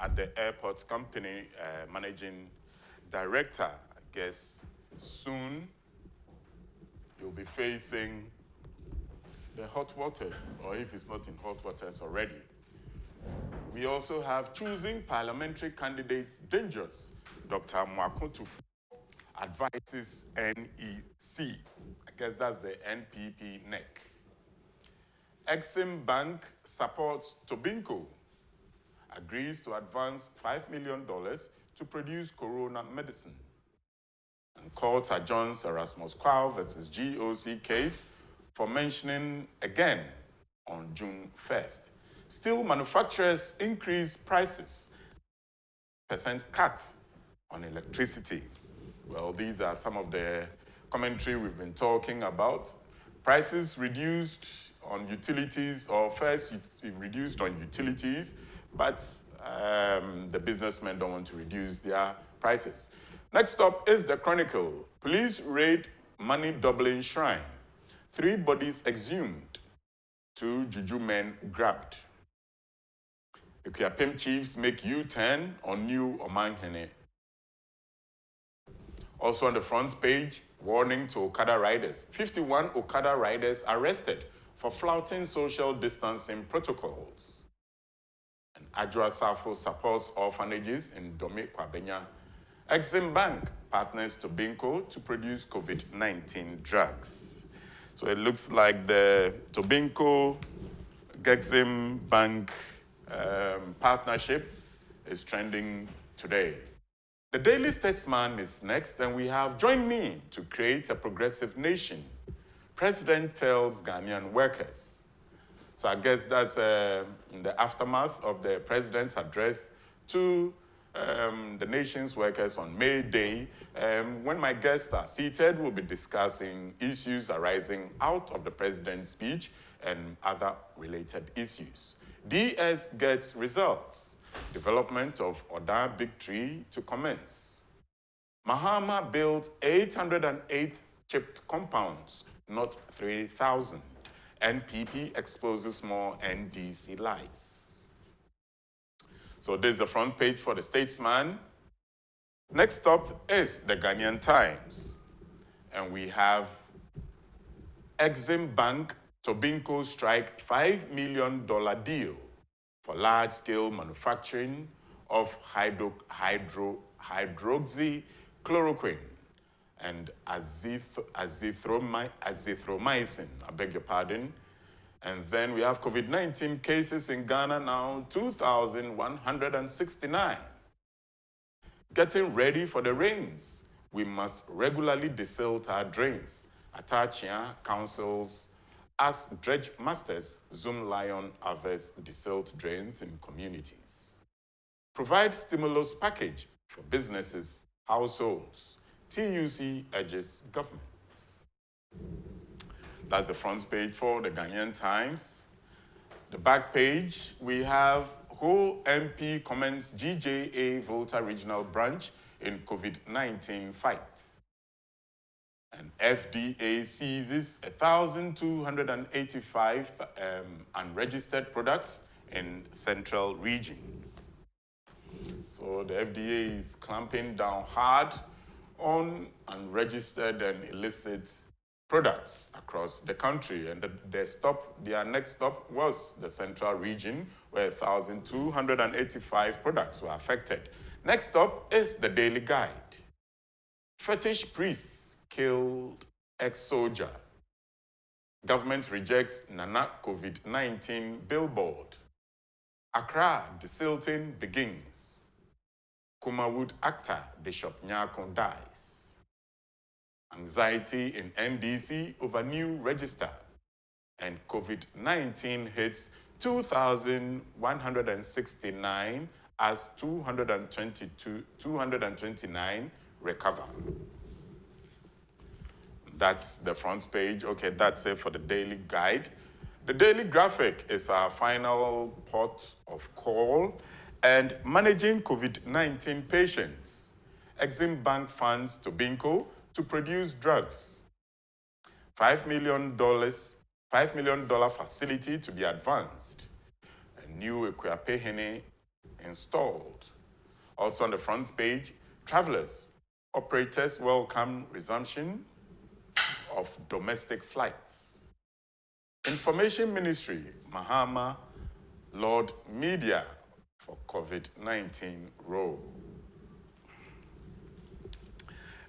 at the airport company, managing director. I guess soon you'll be facing the hot waters, or if it's not in hot waters already. We also have choosing parliamentary candidates dangerous. Dr. Mwakotu advises NEC. I guess that's the NPP neck. Exim Bank supports Tobinco, agrees to advance $5 million to produce corona medicine. And court adjourns Erasmus Kwao versus GOC case for mentioning again on June 1st. Steel manufacturers increase prices, % cut on electricity. Well, these are some of the commentary we've been talking about. Prices reduced on utilities, or first reduced on utilities, but the businessmen don't want to reduce their prices. Next up is the Chronicle. Police raid money doubling shrine. 3 bodies exhumed. 2 juju men grabbed. Agyapong chiefs make U-turn on new Omanhene. Also on the front page, warning to Okada riders. 51 Okada riders arrested for flouting social distancing protocols. And Adwa Safo supports orphanages in Dome Kwabenya. Exim Bank partners Tobinco to produce COVID-19 drugs. So it looks like the Tobinco Exim Bank partnership is trending today. The Daily Statesman is next, and we have joined me to create a progressive nation. President tells Ghanaian workers. So I guess that's in the aftermath of the president's address to the nation's workers on May Day. When my guests are seated, we'll be discussing issues arising out of the president's speech and other related issues. DS gets results. Development of Oda Big Tree to commence. Mahama built 808 chip compounds, not 3,000. NPP exposes more NDC lies. So this is the front page for the Statesman. Next up is the Ghanaian Times. And we have Exim Bank Tobinco strike $5 million deal for large-scale manufacturing of hydroxychloroquine and azithromycin, I beg your pardon. And then we have COVID-19 cases in Ghana now, 2,169. Getting ready for the rains. We must regularly desilt our drains. Atachia counsels as dredge masters Zoom Lion harvest desilt drains in communities. Provide stimulus package for businesses, households. TUC urges government. That's the front page for the Ghanaian Times. The back page, we have Ho MP comments GJA Volta Regional Branch in COVID-19 fight. And FDA seizes 1,285 unregistered products in Central Region. So the FDA is clamping down hard on unregistered and illicit products across the country. And their next stop was the Central Region, where 1,285 products were affected. Next up is the Daily Guide. Fetish priests killed ex-soldier. Government rejects Nana COVID-19 billboard. Accra desilting begins. Kumawood actor Bishop Nyako dies. Anxiety in NDC over new register. And COVID-19 hits 2,169 as 229 recover. That's the front page. Okay, that's it for the Daily Guide. The Daily Graphic is our final port of call. And managing COVID-19 patients. Exim Bank funds Tobinco to produce drugs. $5 million facility to be advanced. A new Agyapong installed. Also on the front page, travelers, operators welcome resumption of domestic flights. Information Ministry, Mahama, Lord Media for COVID-19 role.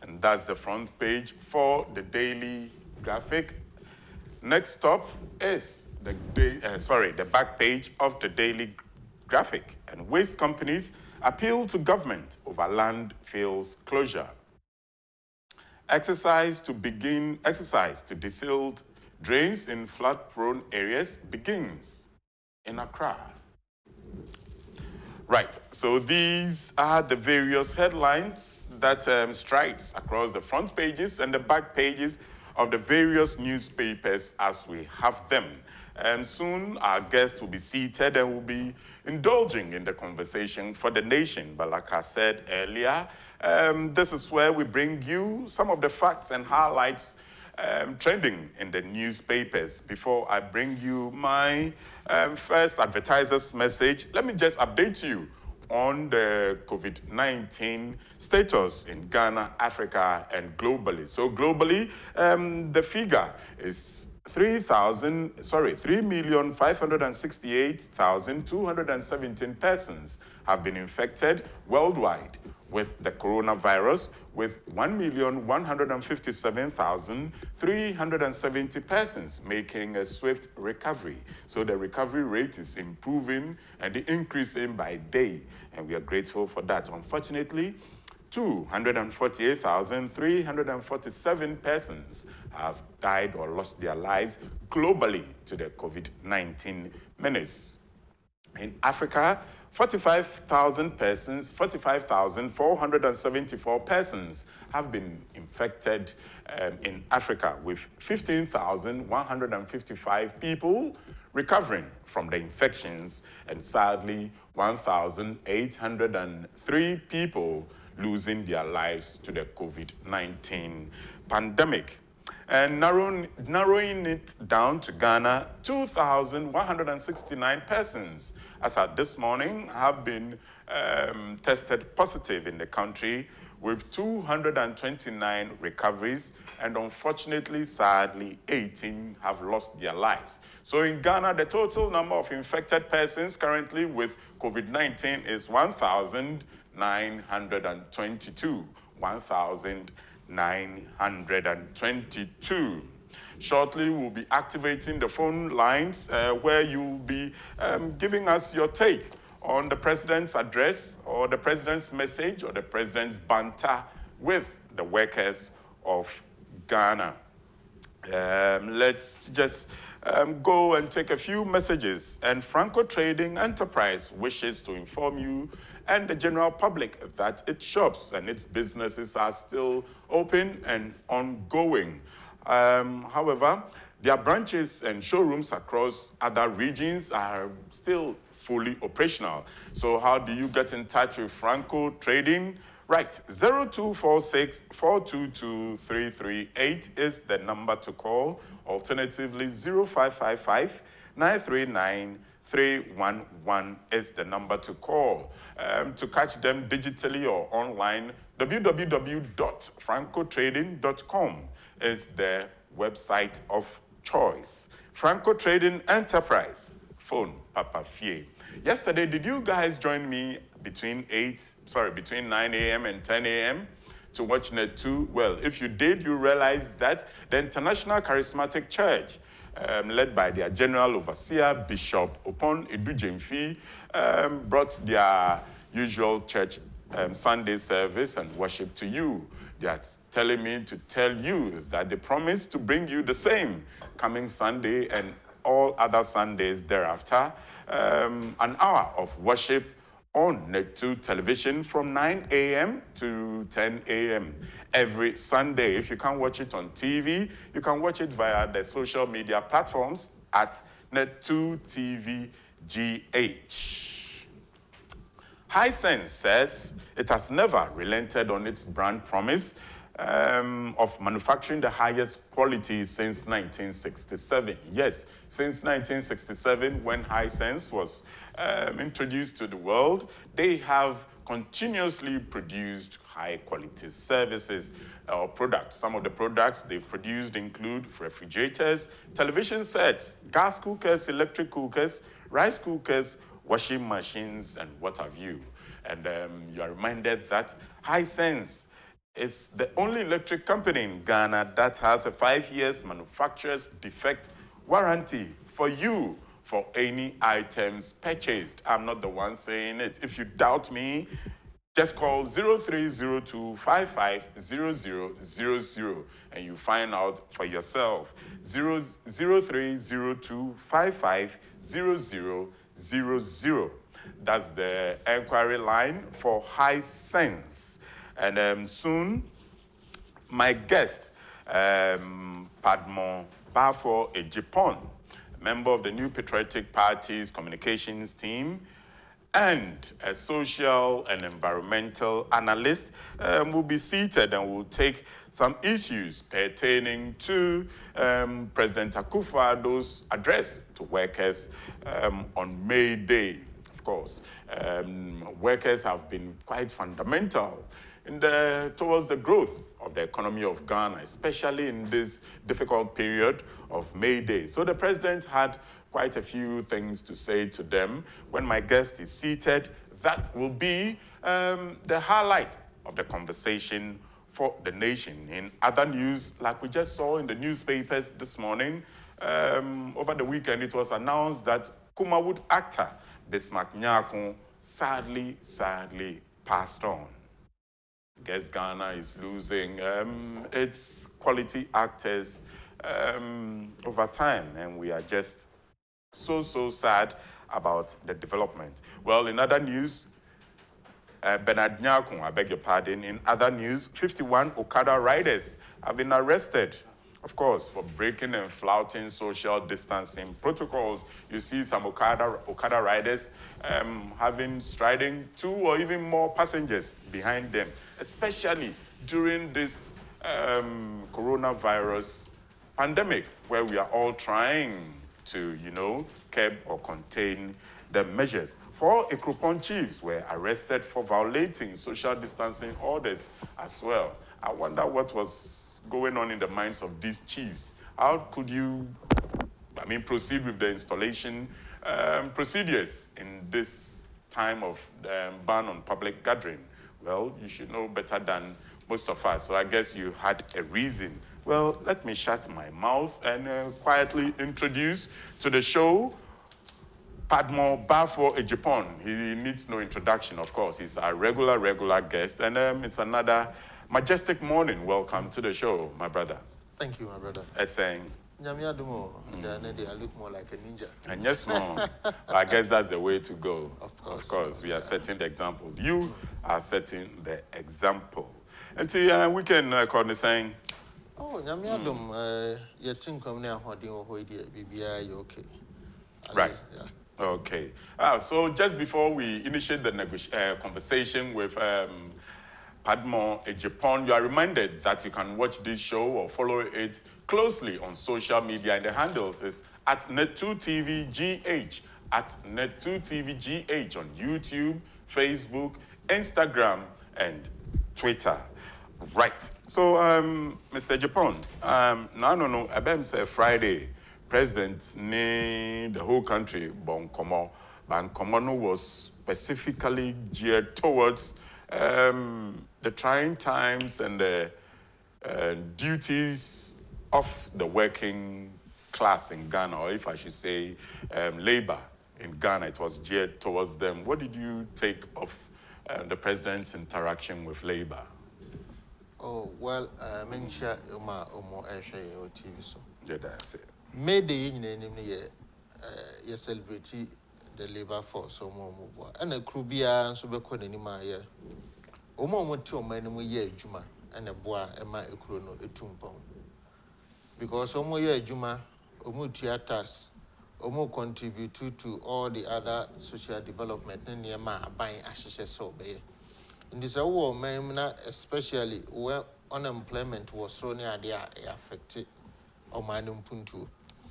And that's the front page for the daily graphic. Next stop is the back page of the daily graphic. And waste companies appeal to government over landfills closure. Exercise to desealed drains in flood-prone areas begins in Accra. Right, so these are the various headlines that strides across the front pages and the back pages of the various newspapers as we have them. And soon our guests will be seated and will be indulging in the conversation for the nation. But like I said earlier, this is where we bring you some of the facts and highlights trending in the newspapers. Before I bring you my first advertiser's message, let me just update you on the COVID-19 status in Ghana, Africa, and globally. So globally, the figure is 3,568,217 persons have been infected worldwide with the coronavirus, with 1,157,370 persons making a swift recovery. So the recovery rate is improving and increasing by day, and we are grateful for that. Unfortunately, 248,347 persons have died or lost their lives globally to the COVID-19 menace. In Africa, 45,474 persons have been infected in Africa, with 15,155 people recovering from the infections, and sadly, 1,803 people losing their lives to the COVID-19 pandemic. And narrowing it down to Ghana, 2,169 persons, as at this morning, have been tested positive in the country, with 229 recoveries, and unfortunately, sadly, 18 have lost their lives. So in Ghana, the total number of infected persons currently with COVID-19 is 1,922. 1,922. Shortly, we'll be activating the phone lines where you'll be giving us your take on the president's address or the president's message or the president's banter with the workers of Ghana. Let's just go and take a few messages. And Franco Trading Enterprise wishes to inform you and the general public that its shops and its businesses are still open and ongoing. However, their branches and showrooms across other regions are still fully operational. So how do you get in touch with Franco Trading? Right, 0246 422 338 is the number to call. Alternatively, 0555 939 311 is the number to call. To catch them digitally or online, www.francotrading.com is the website of choice. Franco Trading Enterprise, phone Papa Fie. Yesterday, did you guys join me between 9 a.m. and 10 a.m. to watch Net 2? Well, if you did, you realize that the International Charismatic Church, led by their General Overseer, Bishop Opon Edujemfi, brought their usual church Sunday service and worship to you. They are telling me to tell you that they promise to bring you the same coming Sunday and all other Sundays thereafter, an hour of worship on Net 2 television from 9 a.m. to 10 a.m. every Sunday. If you can't watch it on TV, you can watch it via the social media platforms at Net 2 TV GH. Hisense says it has never relented on its brand promise of manufacturing the highest quality since 1967. Yes, since 1967, when Hisense was introduced to the world, they have continuously produced high-quality services or products. Some of the products they've produced include refrigerators, television sets, gas cookers, electric cookers, rice cookers, washing machines, and what have you. And you are reminded that Hisense is the only electric company in Ghana that has a 5 years manufacturer's defect warranty for you for any items purchased. I'm not the one saying it. If you doubt me, just call 0302550000 and you find out for yourself. 0302550000. That's the enquiry line for Hisense. And soon, my guest, Padmore Baffour Agyapong, member of the New Patriotic Party's communications team, and a social and environmental analyst, will be seated and will take some issues pertaining to President Akufo-Addo's address to workers on May Day. Of course, workers have been quite fundamental towards the growth of the economy of Ghana, especially in this difficult period of May Day. So the president had quite a few things to say to them. When my guest is seated, that will be the highlight of the conversation for the nation. In other news, like we just saw in the newspapers this morning, over the weekend, it was announced that Kumawood actor Bismarck Nyako sadly passed on. I guess Ghana is losing its quality actors over time, and we are just so sad about the development. Well, in other news, Bernard Nyako, I beg your pardon, in other news, 51 Okada riders have been arrested, of course, for breaking and flouting social distancing protocols. You see some Okada riders striding 2 or even more passengers behind them, especially during this coronavirus pandemic, where we are all trying to, curb or contain the measures. 4 Ekropon chiefs were arrested for violating social distancing orders as well. I wonder what was going on in the minds of these chiefs. How could you, proceed with the installation procedures in this time of ban on public gathering? Well, you should know better than most of us, so I guess you had a reason. Well, let me shut my mouth and quietly introduce to the show Padmore Baffour Agyapong. He needs no introduction, of course. He's our regular guest, and it's another majestic morning. Welcome to the show, my brother. Thank you, my brother. It's saying. I look more like a ninja. And yes, ma'am. I guess that's the way to go. Of course, we are setting the example. You are setting the example. And we can call the saying. Oh, you think I'm okay. Right. Yeah. Okay. So just before we initiate the conversation with Padmore Agyapong, you are reminded that you can watch this show or follow it closely on social media, and the handles is at Net2TVGH, at Net2TVGH on YouTube, Facebook, Instagram, and Twitter. Right. So, Mr. Agyapong, no, Abem said Friday, President the whole country, Bankomo was specifically geared towards the trying times and the duties of the working class in Ghana, or if I should say labor in Ghana. It was geared towards them. What did you take of the president's interaction with labor? Oh, well, I mentioned TV so. Yeah, that's it. May Day you celebrate the labor force or more. And a crubia and subacon anima here. Omo to man ye Juma and a bois and my chrono a tumpo. Because Omo ye Juma, Omo theaters, Omo contribute to all the other social development in near ma buying ashes so be. In this war, especially where unemployment was thrown at the affected Omanum Puntu.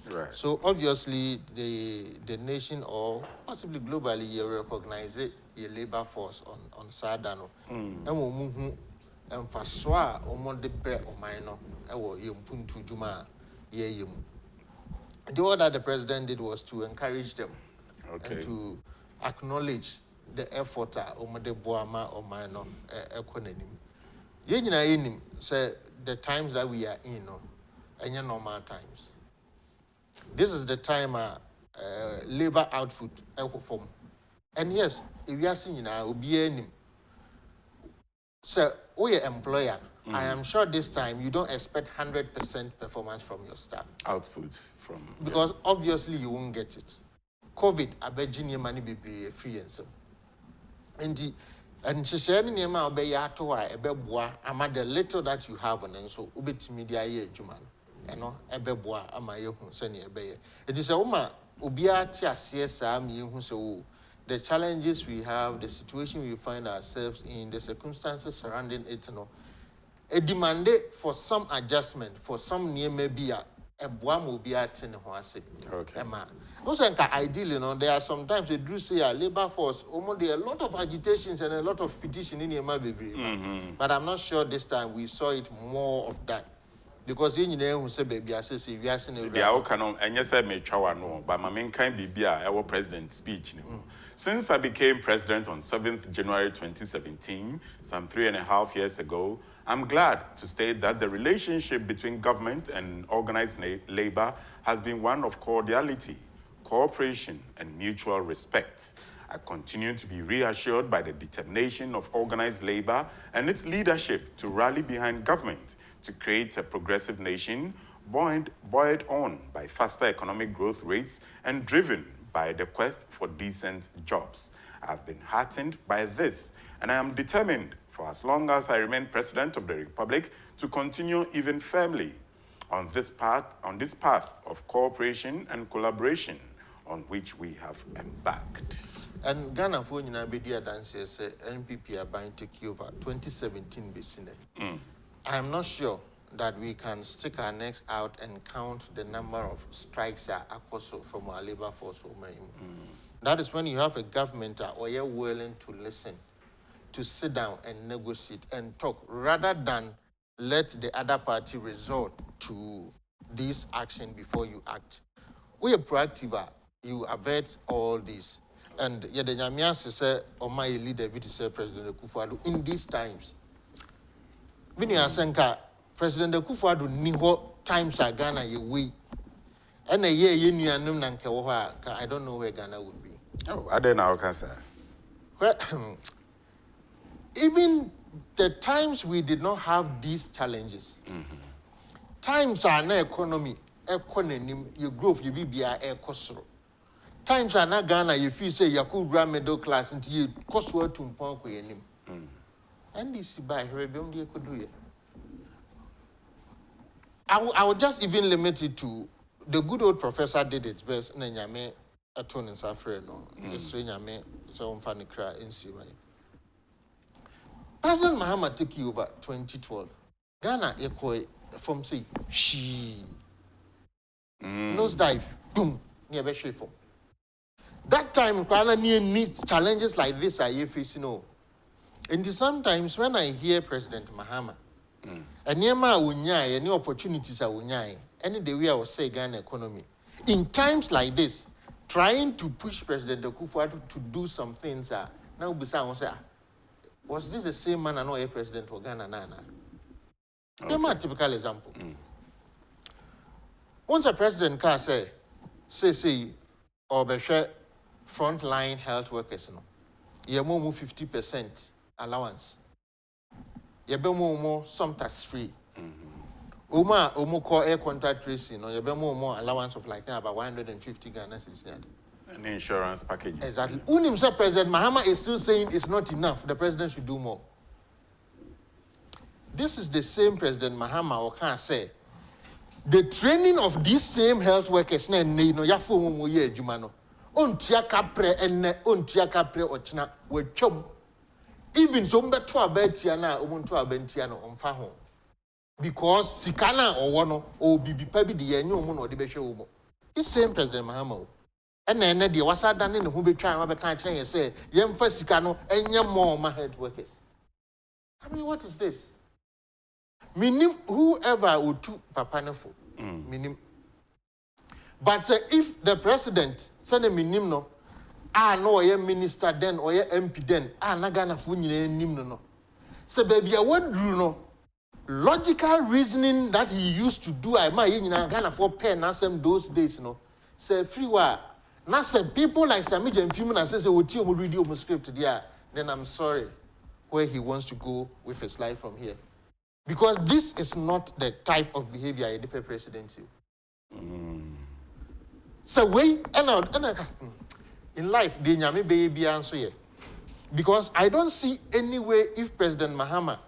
Right. So obviously the nation or possibly globally you recognize it your labor force on Sadano. And we move and faswa omo de pre o minor ewo yempuntu juma ye yem. What that the president did was to encourage them and to acknowledge the effort omo de boama o minor ekonenim. Ye nyina yenim say the times that we are in no any normal times. This is the time labor output form. And yes, if you are seeing now, so we are employer. I am sure this time you don't expect 100% performance from your staff. Output from because obviously you won't get it. COVID, I bet you money be free and so. And she said in your be yato a beboa ama the little that you have and so ubet media ye juman. Eno ebeboa ama ye hu se ne ebeye. It is a woman obia ti asesa am ye hu se the challenges we have, the situation we find ourselves in, the circumstances surrounding it, a demand for some adjustment, for some near maybe a boam will be at in Hoase. Okay. Emma. Also, ideally, there are sometimes they do say a labor force, almost there are a lot of agitations and a lot of petition in your baby. But I'm not sure this time we saw it more of that. Because you know who say baby, I say we are saying the outcome and yes, I may try no, but my main kind be our president's speech. Since I became president on 7th January 2017, some 3.5 years ago, I'm glad to state that the relationship between government and organized labor has been one of cordiality, cooperation, and mutual respect. I continue to be reassured by the determination of organized labor and its leadership to rally behind government to create a progressive nation buoyed on by faster economic growth rates and driven by the quest for decent jobs. I've been heartened by this, and I am determined, for as long as I remain President of the Republic, to continue even firmly on this path of cooperation and collaboration on which we have embarked. And Ghana for United Dance say NPP are buying take over 2017 business. I am not sure that we can stick our necks out and count the number of strikes from our labor force. That is when you have a government or you're willing to listen, to sit down and negotiate and talk, rather than let the other party resort to this action before you act. We are proactive. You avert all this. And yet the Nyamias say, or my leader, President Akufo-Addo, in these times, President Akufo-Addo knew what times are Ghana ye we. And a year you I don't know where Ghana would be. Oh, I don't know, can say. Well, even the times we did not have these challenges, times are no economy, your growth, you be a costro. Times are not Ghana, you feel say you could run middle class until you cost word to punk with him. And this by her, you could do it. I would just even limit it to the good old professor did its best. Nyame atone in Safre no. Nyame so funny cry in Sima. President Mahama took you over 2012. Ghana equal from say she nose dive boom near Beshe form. That time Ghana needs challenges like this are you facing. And sometimes when I hear President Mahama, and any opportunities are any the way I was saying Ghana economy. In times like this, trying to push President Akufo-Addo to do some things now beside say, was this the same man I know a president for Ghana Nana? Okay. A typical example. Once a president can say or be frontline health workers you move 50% allowance. You be more some tax free. Call air contact tracing, you be more allowance of like about 150 Ghana cedis. An insurance package. Exactly. Himself, President Mahama is still saying it's not enough. The president should do more. This is the same President Mahama or can say the training of these same health workers na no yafo mo ye adwuma no ontia kapre enne ontia kapre ochina wetwam even so mbeto abatia na omuntu abentia no omfa ho because sikana or one or bibi pabi the yenyo moon or the besho. This same President Mahama. And then the wasa done in who be trying to can't say, Yem first sikano and yam more my head workers. I mean, what is this? Minim whoever would do papanefo. Minim. But if the president send a minim no, no ye minister then or ye MP then, nagana funny nim no. So baby, what do you know? Logical reasoning that he used to do, I might in Ghana for pen those days, no. Say free wa. Now say people like Samij and Fumina says we read your script there, then I'm sorry where he wants to go with his life from here. Because this is not the type of behavior a DP president do. So we in life, the nyame baby answer here. Because I don't see any way if President Mahama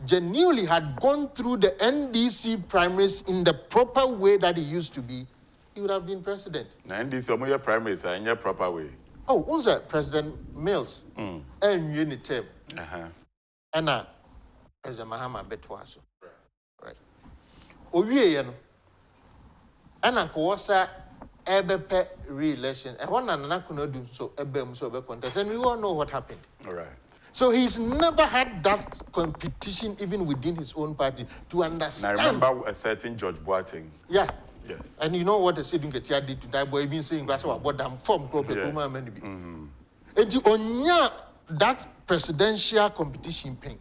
genuinely had gone through the NDC primaries in the proper way that he used to be, he would have been president. NDC primaries are in your proper way. Oh, also President Mills and Unitem. And President Mahama Betwaso. Right. Owie no. And Kosa Ebepe re-election. And one and do so Ebem so contest. And we all know what happened. All right. So he's never had that competition even within his own party to understand. And I remember a certain George Boateng. Yeah. Yes. And you know what the Sidon Ketia did to that boy, even saying that's what them form proper and you onya that presidential competition pain.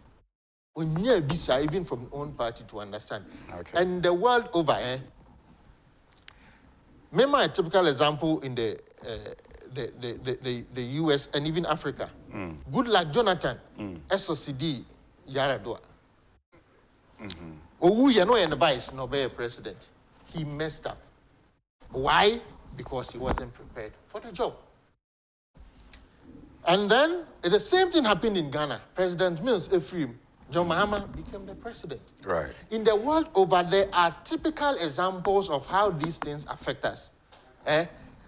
Onya bisa even from his own party to understand. Okay. And the world over, remember a typical example in the US and even Africa. Good like Jonathan, SOCD, Yaradua. Owu you know and vice, no be a president. He messed up. Why? Because he wasn't prepared for the job. And then the same thing happened in Ghana. President Mills Ephraim, John Mahama became the president. Right. In the world over, there are typical examples of how these things affect us.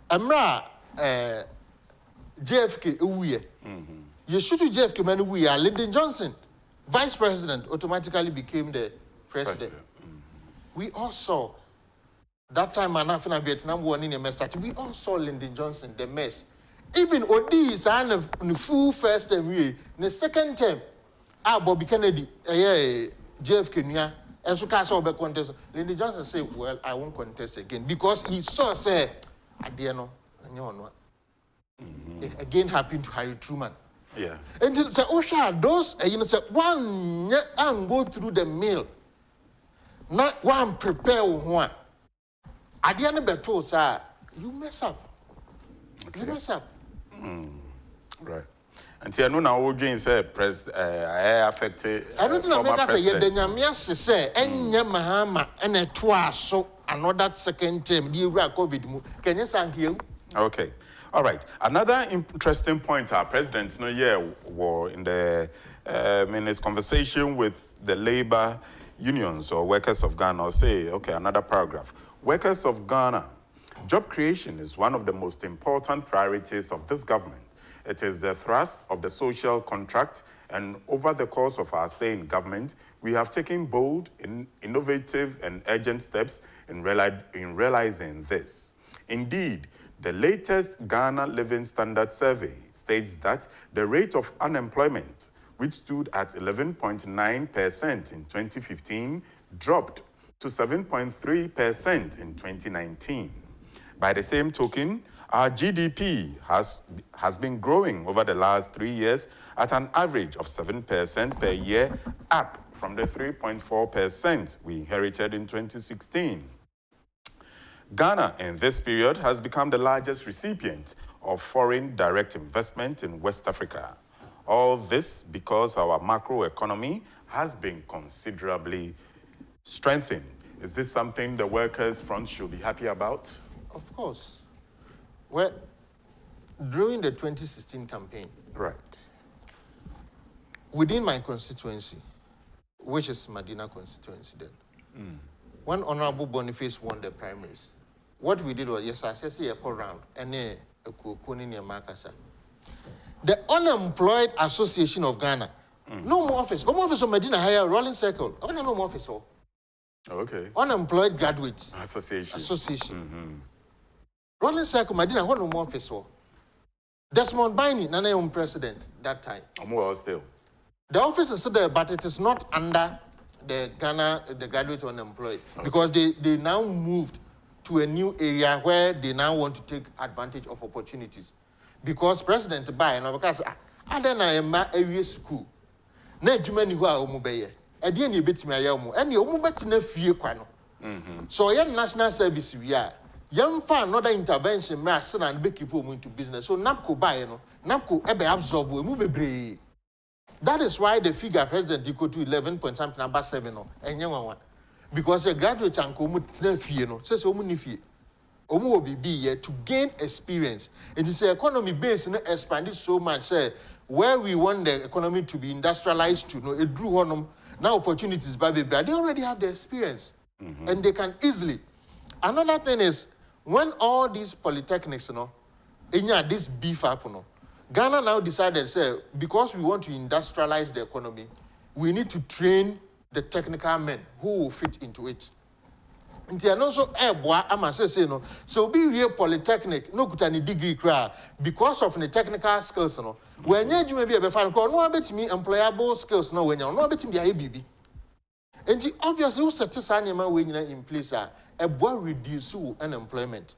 Amra JFK uye. You shoot to JFK man uye. Lyndon Johnson, vice president, automatically became the president. We all saw that time Manafina Vietnam war in a mess. We all saw Lyndon Johnson, the mess. Even Odi is on the full first term, the second term, Bobby Kennedy, JFK Nia, and so cast over contest. Lyndon Johnson said, well, I won't contest again because he saw, say, I dare no, and you know. It again happened to Harry Truman. Yeah. And say, Osha, those, say, one and go through the mill. Not one prepare one. At the end of the told, sir, you mess up. Okay. You mess up. Right. And here no now again say affected. I don't think I say the Nyamia say enya Mahama and a twa so another second term the COVID mu. Can you thank you? Okay. All right. Another interesting point our presidents no year were in the in his conversation with the labor unions or workers of Ghana or say, okay, another paragraph. Workers of Ghana, job creation is one of the most important priorities of this government. It is the thrust of the social contract, and over the course of our stay in government, we have taken bold, innovative, and urgent steps in realizing this. Indeed, the latest Ghana Living Standard Survey states that the rate of unemployment, which stood at 11.9% in 2015, dropped to 7.3% in 2019. By the same token, our GDP has been growing over the last 3 years at an average of 7% per year, up from the 3.4% we inherited in 2016. Ghana, in this period, has become the largest recipient of foreign direct investment in West Africa. All this because our macroeconomy has been considerably strengthened. Is this something the workers' front should be happy about? Of course. Well, during the 2016 campaign, right, within my constituency, which is Medina constituency then, when Honorable Boniface won the primaries, what we did was, yes, I said, a call round, and a kukuni near Makasa. The Unemployed Association of Ghana, no more office. No more office of Medina hire rolling circle. I don't know more office. Okay. Unemployed Graduates Association. Rolling Circle, Madina, one more office. Desmond Biney, Nana president that time. Well, still. The office is still there, but it is not under the Ghana, the graduate unemployed, because they now moved to a new area where they now want to take advantage of opportunities. Because President Biden, because I don't know area school. Na adwuma ni ho a omu beye. E de na ebetimi ayamu. E na omu betina fie kwa no. So your national service we are. Young fan another intervention me ase na be keep omu into business. So NAPCO buy no. NAPCO ebe absorb omu bebre. That is why the figure president equal to 11 point something number 7 no. Enye wanwa. Because a graduate anko omu tina fie no. Say omu ni fie. Omu will be here to gain experience. It is the economy base expanded so much. Say where we want the economy to be industrialized to, it drew on them. Now opportunities, baby, they already have the experience, and they can easily. Another thing is when all these polytechnics, this beef up, Ghana now decided, say, because we want to industrialize the economy, we need to train the technical men who will fit into it. And also, no. So be real polytechnic, no good any degree cry because of the technical skills, no. When you may be a fan, no bet me employable skills, no when you're not betting the ABB. And obviously, you set this animal when you're in place, a boy reduce unemployment.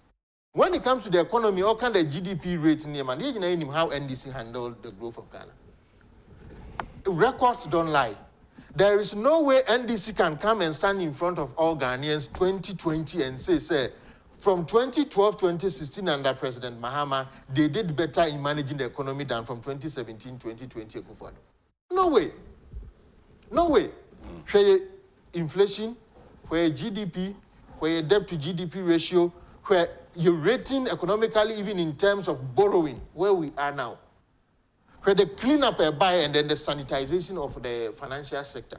When it comes to the economy, all kind of GDP rates in Yemen, you know how NDC handled the growth of Ghana. Records don't lie. There is no way NDC can come and stand in front of all Ghanaians 2020 and say, from 2012, 2016 under President Mahama, they did better in managing the economy than from 2017, 2020. No way. No way. Where inflation, where GDP, where debt to GDP ratio, where you're rating economically even in terms of borrowing, where we are now. Where they clean up a buy and then the sanitization of the financial sector.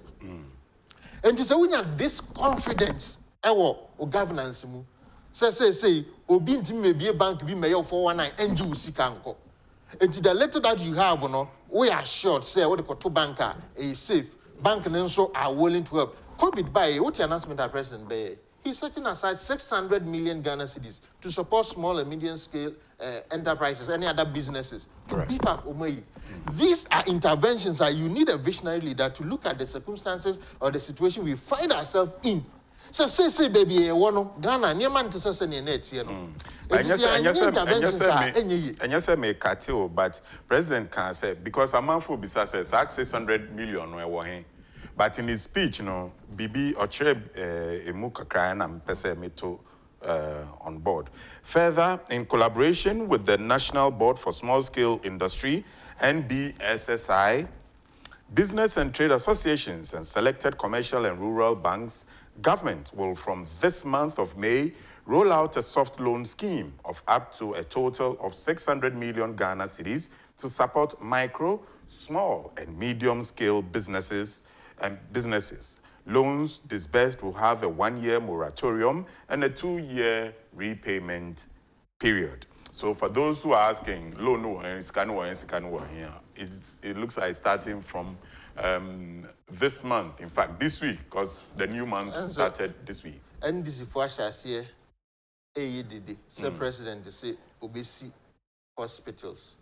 And to say we have this confidence, or governance, say, Obinti may be a bank, be mayor 419, and you see canko. And to the letter that you have, we are sure, say, what the Koto banker is safe. Bank and so are willing to help. COVID by what the announcement of President Bay. He's setting aside 600 million Ghana cedis to support small and medium scale enterprises, any other businesses, to beef up Umayi. These are interventions that you need a visionary leader to look at the circumstances or the situation we find ourselves in. So say baby, Ghana, near man to say net, And yes, I may cut you, but President can say because a man for besides 600 million. But in his speech, Bibi Ocheb Emuka Krayan and Pese Meto on board. Further, in collaboration with the National Board for Small Scale Industry, NBSSI, business and trade associations, and selected commercial and rural banks, government will from this month of May roll out a soft loan scheme of up to a total of 600 million Ghana cedis to support micro, small, and medium-scale businesses. Loans disbursed will have a 1-year moratorium and a 2-year repayment period. So for those who are asking, it looks like starting from this month, in fact, this week, because the new month started this week. And this is for us here, say President, say obesi hospitals.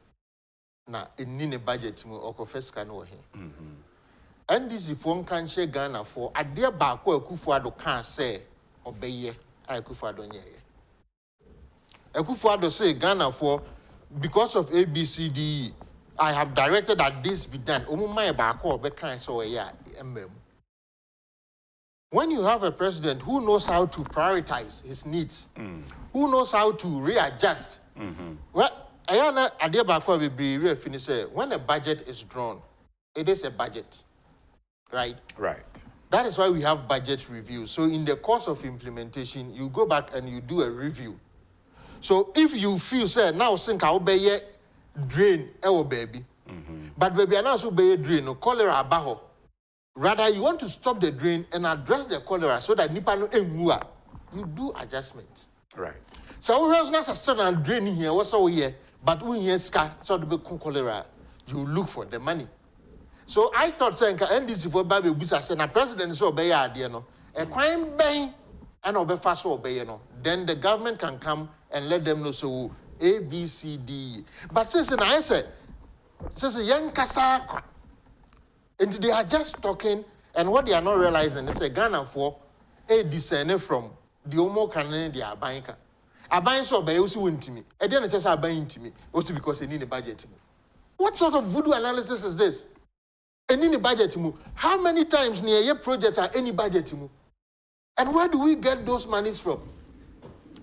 Now, in the budget, or first can and this is one can share Ghana for a dear back where Kufuado can't say obey I Kufuado nye. A Kufuado say Ghana for because of ABCD, I have directed that this be done. Umumai back or bekan so when you have a president who knows how to prioritize his needs, who knows how to readjust, well, Ayana Adiabako will be real finish. When a budget is drawn, it is a budget. Right? Right. That is why we have budget review. So in the course of implementation, you go back and you do a review. So if you feel, say, now think I'll be drain, baby. But baby, I now so be drain, no cholera abaho. Rather, you want to stop the drain and address the cholera so that nipa no emua. You do adjustment. Right. So we have not a drain here, what's all here, but when you scar, so the cholera, you look for the money. So I thought saying NDC for Baby Busa said na president so obey idea no. A crime bang and obefa so obey no. Then the government can come and let them know so A, B, C, D. But since I said, since young kasa, and they are just talking, and what they are not realizing is a Ghana for a descendant from the Omo Canadian they are buying. A buying so by also win to me. I didn't just are buying to me, also because they need a budget. What sort of voodoo analysis is this? And in the budget, how many times near your projects are any budget? And where do we get those monies from?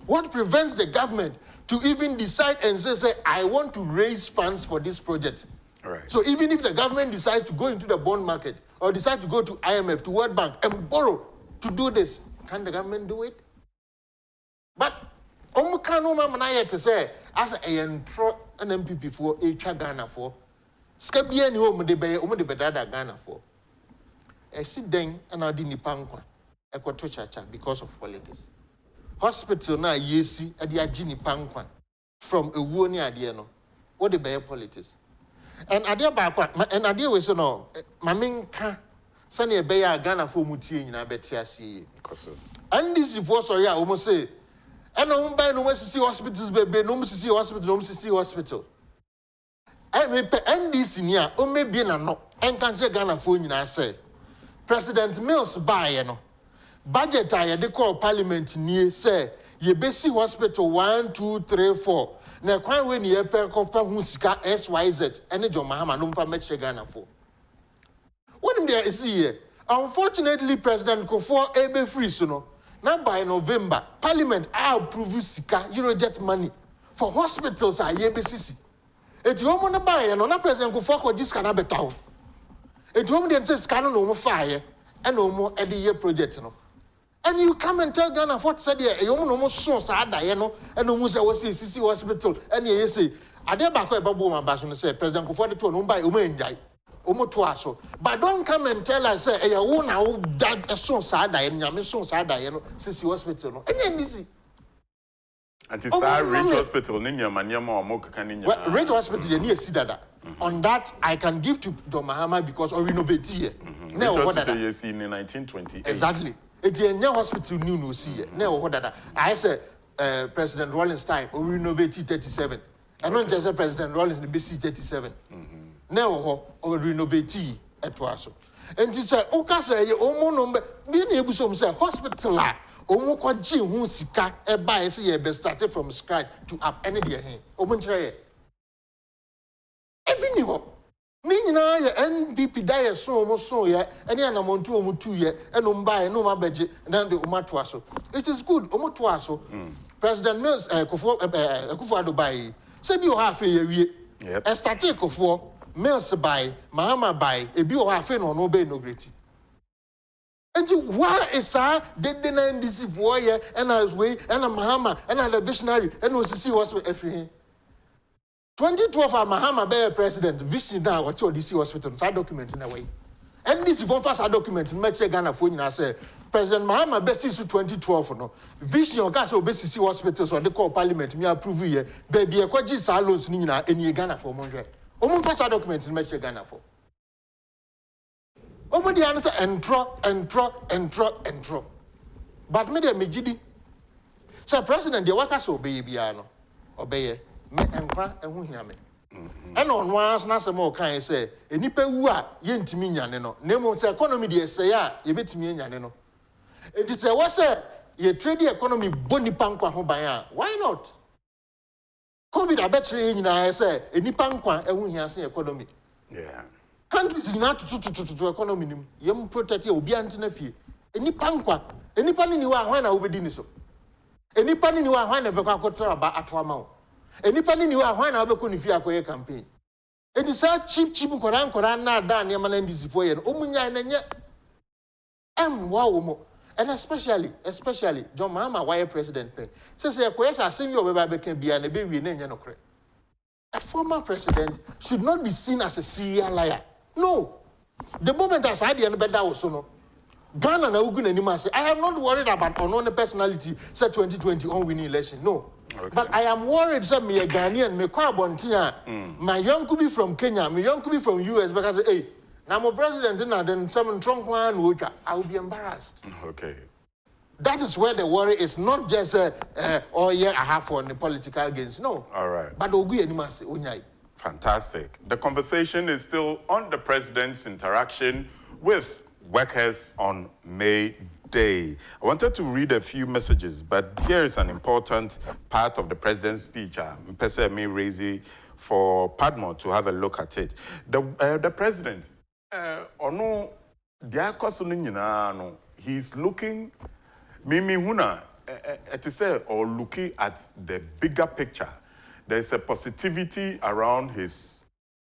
What prevents the government to even decide and say, I want to raise funds for this project? Right. So even if the government decides to go into the bond market or decide to go to IMF, to World Bank and borrow to do this, can the government do it? But to say, as a intro an MPP for a Ghana for, Scabia ni de bay bedada Ghana for. I sit then and I didn't pankwa, Equatochacha because of politics. Hospital na yesi at the Ajini pankwa from a woni adiano. What the bay politics? And idea back and idea was no, Maminka, Sunny Bay Ghana for Muti in Abetiasi. And this is for sorry, I almost say. And no buy no see hospitals, baby, no see hospital, no see hospital. I may pay NDC near, or maybe no, and can't say Ghana phone in I say. President Mills buy no. Budget I had call parliament near say, ye basic hospital 1, 2, 3, 4. Now, quite when you pay copper Musika SYZ, and a John Mahama no for much Ghana for. What there is here? Unfortunately, President Kufuor able free so now by November, Parliament I approve Sika Eurojet money for hospitals are YBCC. It you want to buy and on President Kufuor for this cannot be town. It you want to say scan no more fire and no more every year project no. And you come and tell Ghana what said here, you almost so sad, and almost I was CC hospital, and you say, I dare back where Babu Mabason say, President Kufuor to no buy Umenjai. But don't come and tell us, say, I own now that so sad, and I'm so sad, CC hospital. And then this. And it's a Rich Hospital, Ninya Manyama or Moka Kaninya. Rich Hospital, you need to see that. On that, I can give to John Mahama because or renovate here. Now, what did you see in 1928? Exactly. It's a new hospital, new no see. Now, what that I said, President Rawlings time, or renovate 37. I don't just say President Rawlings in BC 37. Now, or renovate at Waso. And he said, okay, say, Omo number, being able to say hospital. Omo kwa ji hu sika e ba e se be started from scratch to up any day hin omo nkyere e bi ni ho ni nyina ye NPP da ye so omo so ye ene anamontu omo tu ye eno mba e no ma beje na de omo to aso. It is good omo to aso. President Mills Akufo-Addo bai se bi o ha fe ye wie e started Akufo Mills bai Mahama bai e bi o ha fe no be inaugurate. And why is the NDC for year and I was way and a Mahama and a visionary and was to see what's everything. 2012 Mahama be president, vision now what your DC hospital, side document in a way. And this is one first document in Metro Ghana for you. I say President Mahama best is 2012 no. Vision your gas obesity hospitals on the call parliament me approve here. Baby a kwaji salons ni na any Ghana for 100. Omo first document in Metro Ghana for. Obody answer and drop. But me de mejidi. Say president the workers obey biano. Obey me enkwa ehu hia me. And on once na se mo kan say enipa wu a ye ntimi nyane no. Na mo say economy de say a ye betimi nyane no. It is what say ye trade economy boni pankwa ho ban a. Why not? COVID abetre nyina say enipa nkwa ehu hia se economy. Yeah. Countries not to economy. You protect your obi antina fie. Any pankwa, any panny you are when I will be doing so. Any panny you are when I become about at one. Any panny you are when I will be a campaign. It is a cheap Koran, not done, Yaman this for you. Omunya and yet. Wow, and especially John Mahama, why president pen. Says a question, I sing your baby can be a baby in Yanokre. A former president should not be seen as a serial liar. No. The moment I said the better also no. Ghana na ugu anymore say I am not worried about unknown personality say 2020 on winning election. No. Okay. But I am worried say me a Ghanaian me kwa bontia. My young could be from Kenya, my young could be from US because hey Now, my president, then some trunk one, which I will be embarrassed. Okay. That is where the worry is, not just, oh, yeah, I have on the political gains. No. All right. But Ogu Animas, Unyai. Fantastic. The conversation is still on the president's interaction with workers on May Day. I wanted to read a few messages, but here is an important part of the president's speech. Mpese me raise for Padmore to have a look at it. The president, he's looking, Mimi Huna, or looking at the bigger picture. There's a positivity around his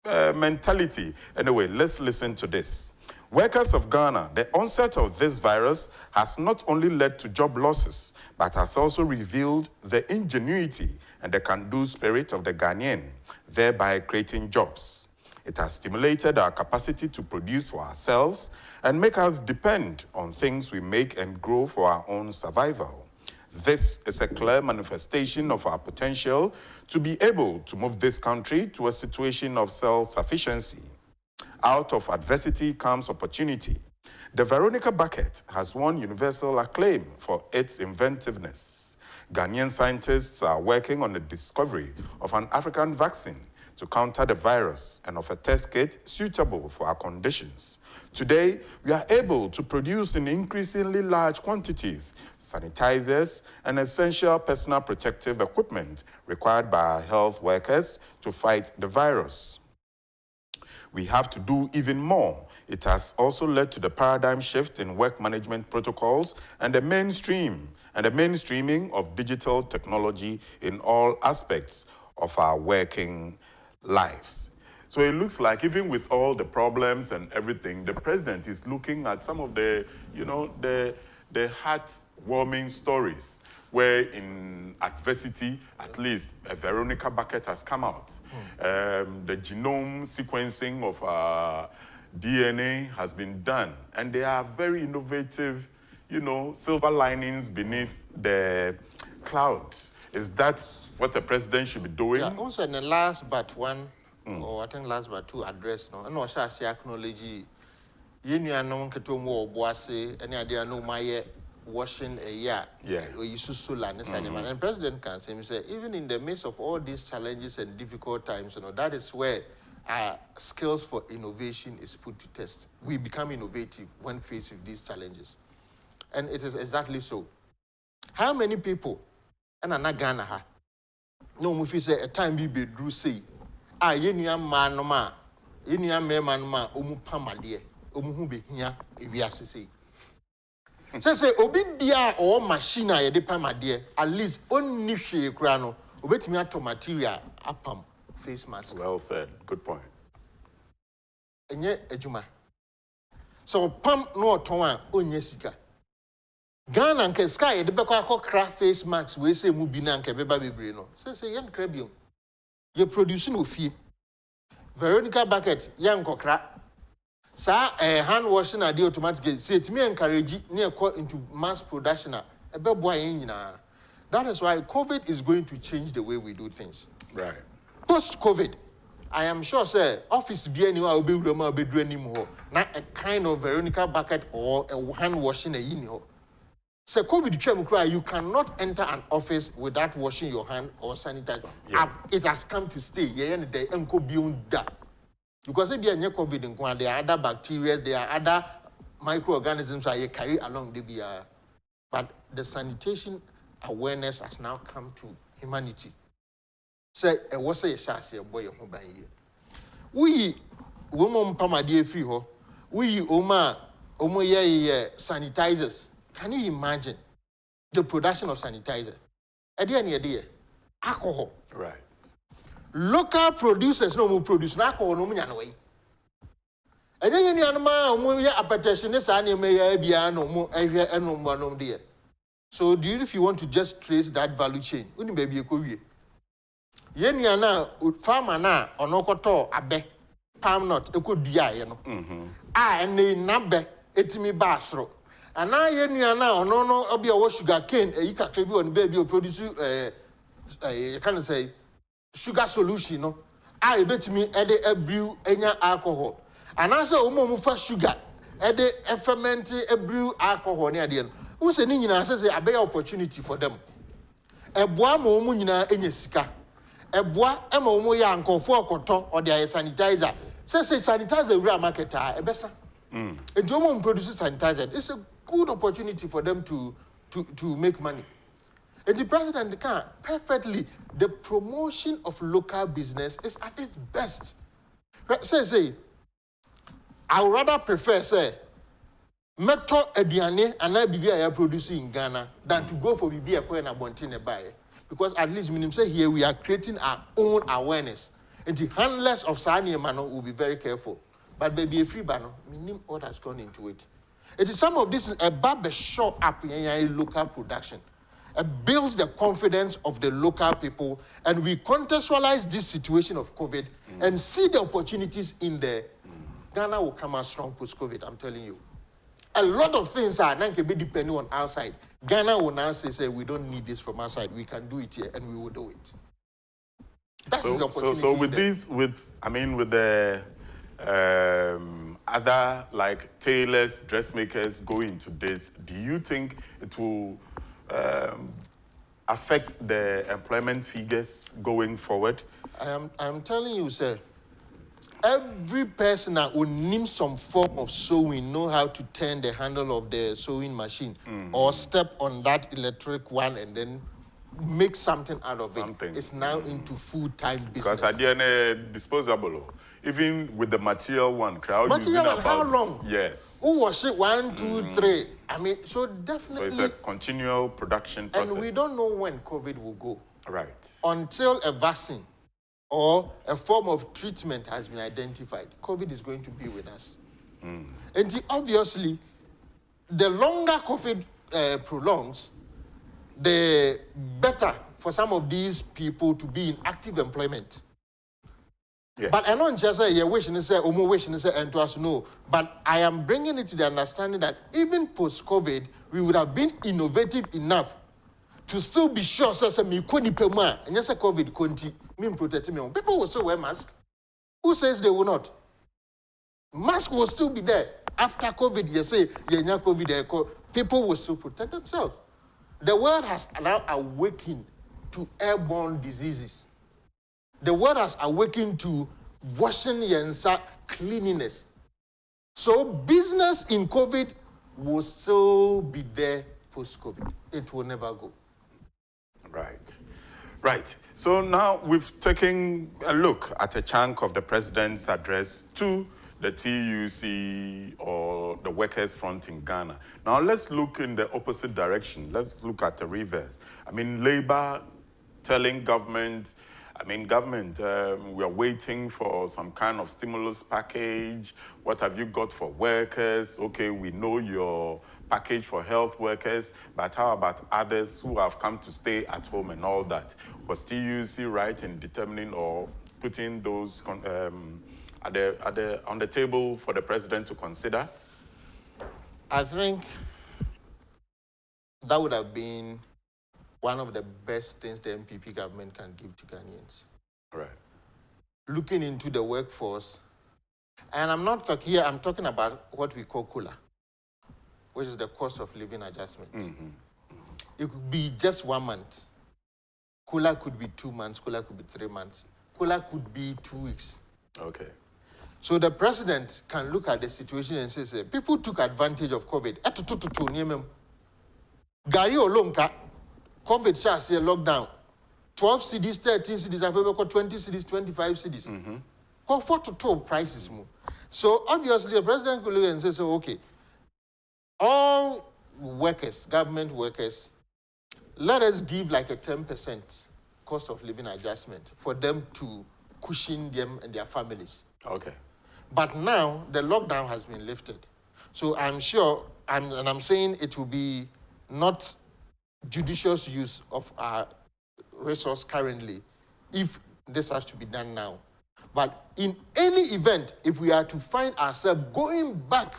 mentality. Anyway, let's listen to this. Workers of Ghana, the onset of this virus has not only led to job losses, but has also revealed the ingenuity and the can-do spirit of the Ghanaian, thereby creating jobs. It has stimulated our capacity to produce for ourselves and make us depend on things we make and grow for our own survival. This is a clear manifestation of our potential to be able to move this country to a situation of self-sufficiency. Out of adversity comes opportunity. The Veronica bucket has won universal acclaim for its inventiveness. Ghanaian scientists are working on the discovery of an African vaccine to counter the virus and of a test kit suitable for our conditions. Today, we are able to produce in increasingly large quantities sanitizers and essential personal protective equipment required by our health workers to fight the virus. We have to do even more. It has also led to the paradigm shift in work management protocols and the mainstreaming of digital technology in all aspects of our working lives. So it looks like even with all the problems and everything, the president is looking at some of the, the heartwarming stories where in adversity, at least a Veronica bucket has come out. The genome sequencing of DNA has been done. And they are very innovative, silver linings beneath the clouds. Is that what the president should be doing? Yeah, also in the last but one, or I think last but two address, no, and also I say acknowledge you know, Katomo, Boise, any idea no my washing a year, or you solar and the president can say, even in the midst of all these challenges and difficult times, that is where our skills for innovation is put to test. We become innovative when faced with these challenges. And it is exactly so. How many people, and I'm not Ghana, no, if you say a time be drew say, man no ma, man ma, pamadia, be here, if we are say. Say obi bia or machine a de pam ade at least onni hwe kura no obetimi ato material apam face mask. Well said. Good point. Enye ejuma. So pam no oton a onye sika. Ghana nke sky de bekọ akọkra face mask we say mu bi na nke beba bebre no. Say yen kra biom. You produce no fie. Veronica bucket yan kokra. Sa hand washing ade automatic say it me encourage near into mass production a beboa yen nyina. That is why COVID is going to change the way we do things. Right. Post COVID, I am sure say office be anywhere will be wura be do anymore. Na a kind of Veronica bucket or a hand washing a yin ho. Say COVID chem cry you cannot enter an office without washing your hand or sanitize. Yeah. It has come to stay. Yeah, and they enko beyond that. Because if you are COVID, there are other bacteria, there are other microorganisms that you carry along the beer. But the sanitation awareness has now come to humanity. Say, what's a shassi a boy who by ye? We woman pamadi free ho. We omoye sanitizers. Can you imagine the production of sanitizer? Idea, alcohol. Right. Local producers no more produce alcohol no munya no way. And then you know we appetition is any may be no more area no more no dear. So do you if you want to just trace that value chain, only baby a courier. Yen yana farmer na onokoto abe palm nut e could be no. And they nabe etimi basro. And now yen yana no obi a sugar cane e yika trebi on baby o produce you can say sugar solution no. I bet me ede brew enya alcohol. And also, for sugar, a ferment, a brew alcohol near the end. Who's an Indian says a better opportunity for them. A bois momunina in your sika. A bois a momoya and for cotton or their sanitizer. Says a sanitizer real market, a better. And Jomon produces sanitizer. It's a good opportunity for them to make money. And the president can perfectly. The promotion of local business is at its best. Say, I would rather prefer, say, meto aduane and I be a producer in Ghana than to go for BB a coin and buy. Because at least minimum say here we are creating our own awareness. And the handlers of Sani Mano will be very careful. But baby a free banner, minimum order has gone into it. It is some of this a barber show up in local production. It builds the confidence of the local people, and we contextualize this situation of COVID and see the opportunities in there. Ghana will come out strong post-COVID, I'm telling you. A lot of things are not going to be depending on outside. Ghana will now say, we don't need this from outside. We can do it here, and we will do it. That's the opportunity. So with this, with the other like tailors, dressmakers going into this, do you think it will affect the employment figures going forward? I'm telling you, sir. Every person that will name some form of sewing know how to turn the handle of the sewing machine or step on that electric one and then make something out of it. It's now into full-time business. Because at the end, disposable. Even with the material one, material one, how long? Yes. Who was it? 1, 2, 3. I mean, so definitely. So it's a continual production process. And we don't know when COVID will go. Right. Until a vaccine or a form of treatment has been identified, COVID is going to be with us. And obviously, the longer COVID prolongs, the better for some of these people to be in active employment. Yeah. But I don't just say, wishing to say, wishing to say, and to us, no. But I am bringing it to the understanding that even post-COVID, we would have been innovative enough to still be sure, so me couldn't pay more, and yes, COVID couldn't mean protect me. People will still wear masks. Who says they will not? Mask will still be there. After COVID, you say, COVID, people will still protect themselves. The world has now awakened to airborne diseases. The world has awakened to washing and cleanliness. So business in COVID will still be there post-COVID. It will never go. Right. Right. So now we've taken a look at a chunk of the president's address to the TUC or the workers' front in Ghana. Now let's look in the opposite direction. Let's look at the reverse. I mean, Labour telling government, we are waiting for some kind of stimulus package. What have you got for workers? Okay, we know your package for health workers, but how about others who have come to stay at home and all that? Was TUC right in determining or putting those on the table for the president to consider? I think that would have been one of the best things the MPP government can give to Ghanaians. Right. Looking into the workforce, and I'm not talking here, I'm talking about what we call COLA, which is the cost of living adjustment. It could be just 1 month. COLA could be 2 months, COLA could be 3 months. COLA could be 2 weeks. Okay. So the president can look at the situation and say, people took advantage of COVID. Gary Olonka, COVID shall say lockdown. 12 cities, 13 cities, I've ever got 20 cities, 25 cities. Comfort to top prices more. So obviously the president could look and say, okay, all workers, government workers, let us give like a 10% cost of living adjustment for them to cushion them and their families. Okay. But now the lockdown has been lifted. So I'm sure, and I'm saying it will be not judicious use of our resource currently if this has to be done now. But in any event, if we are to find ourselves going back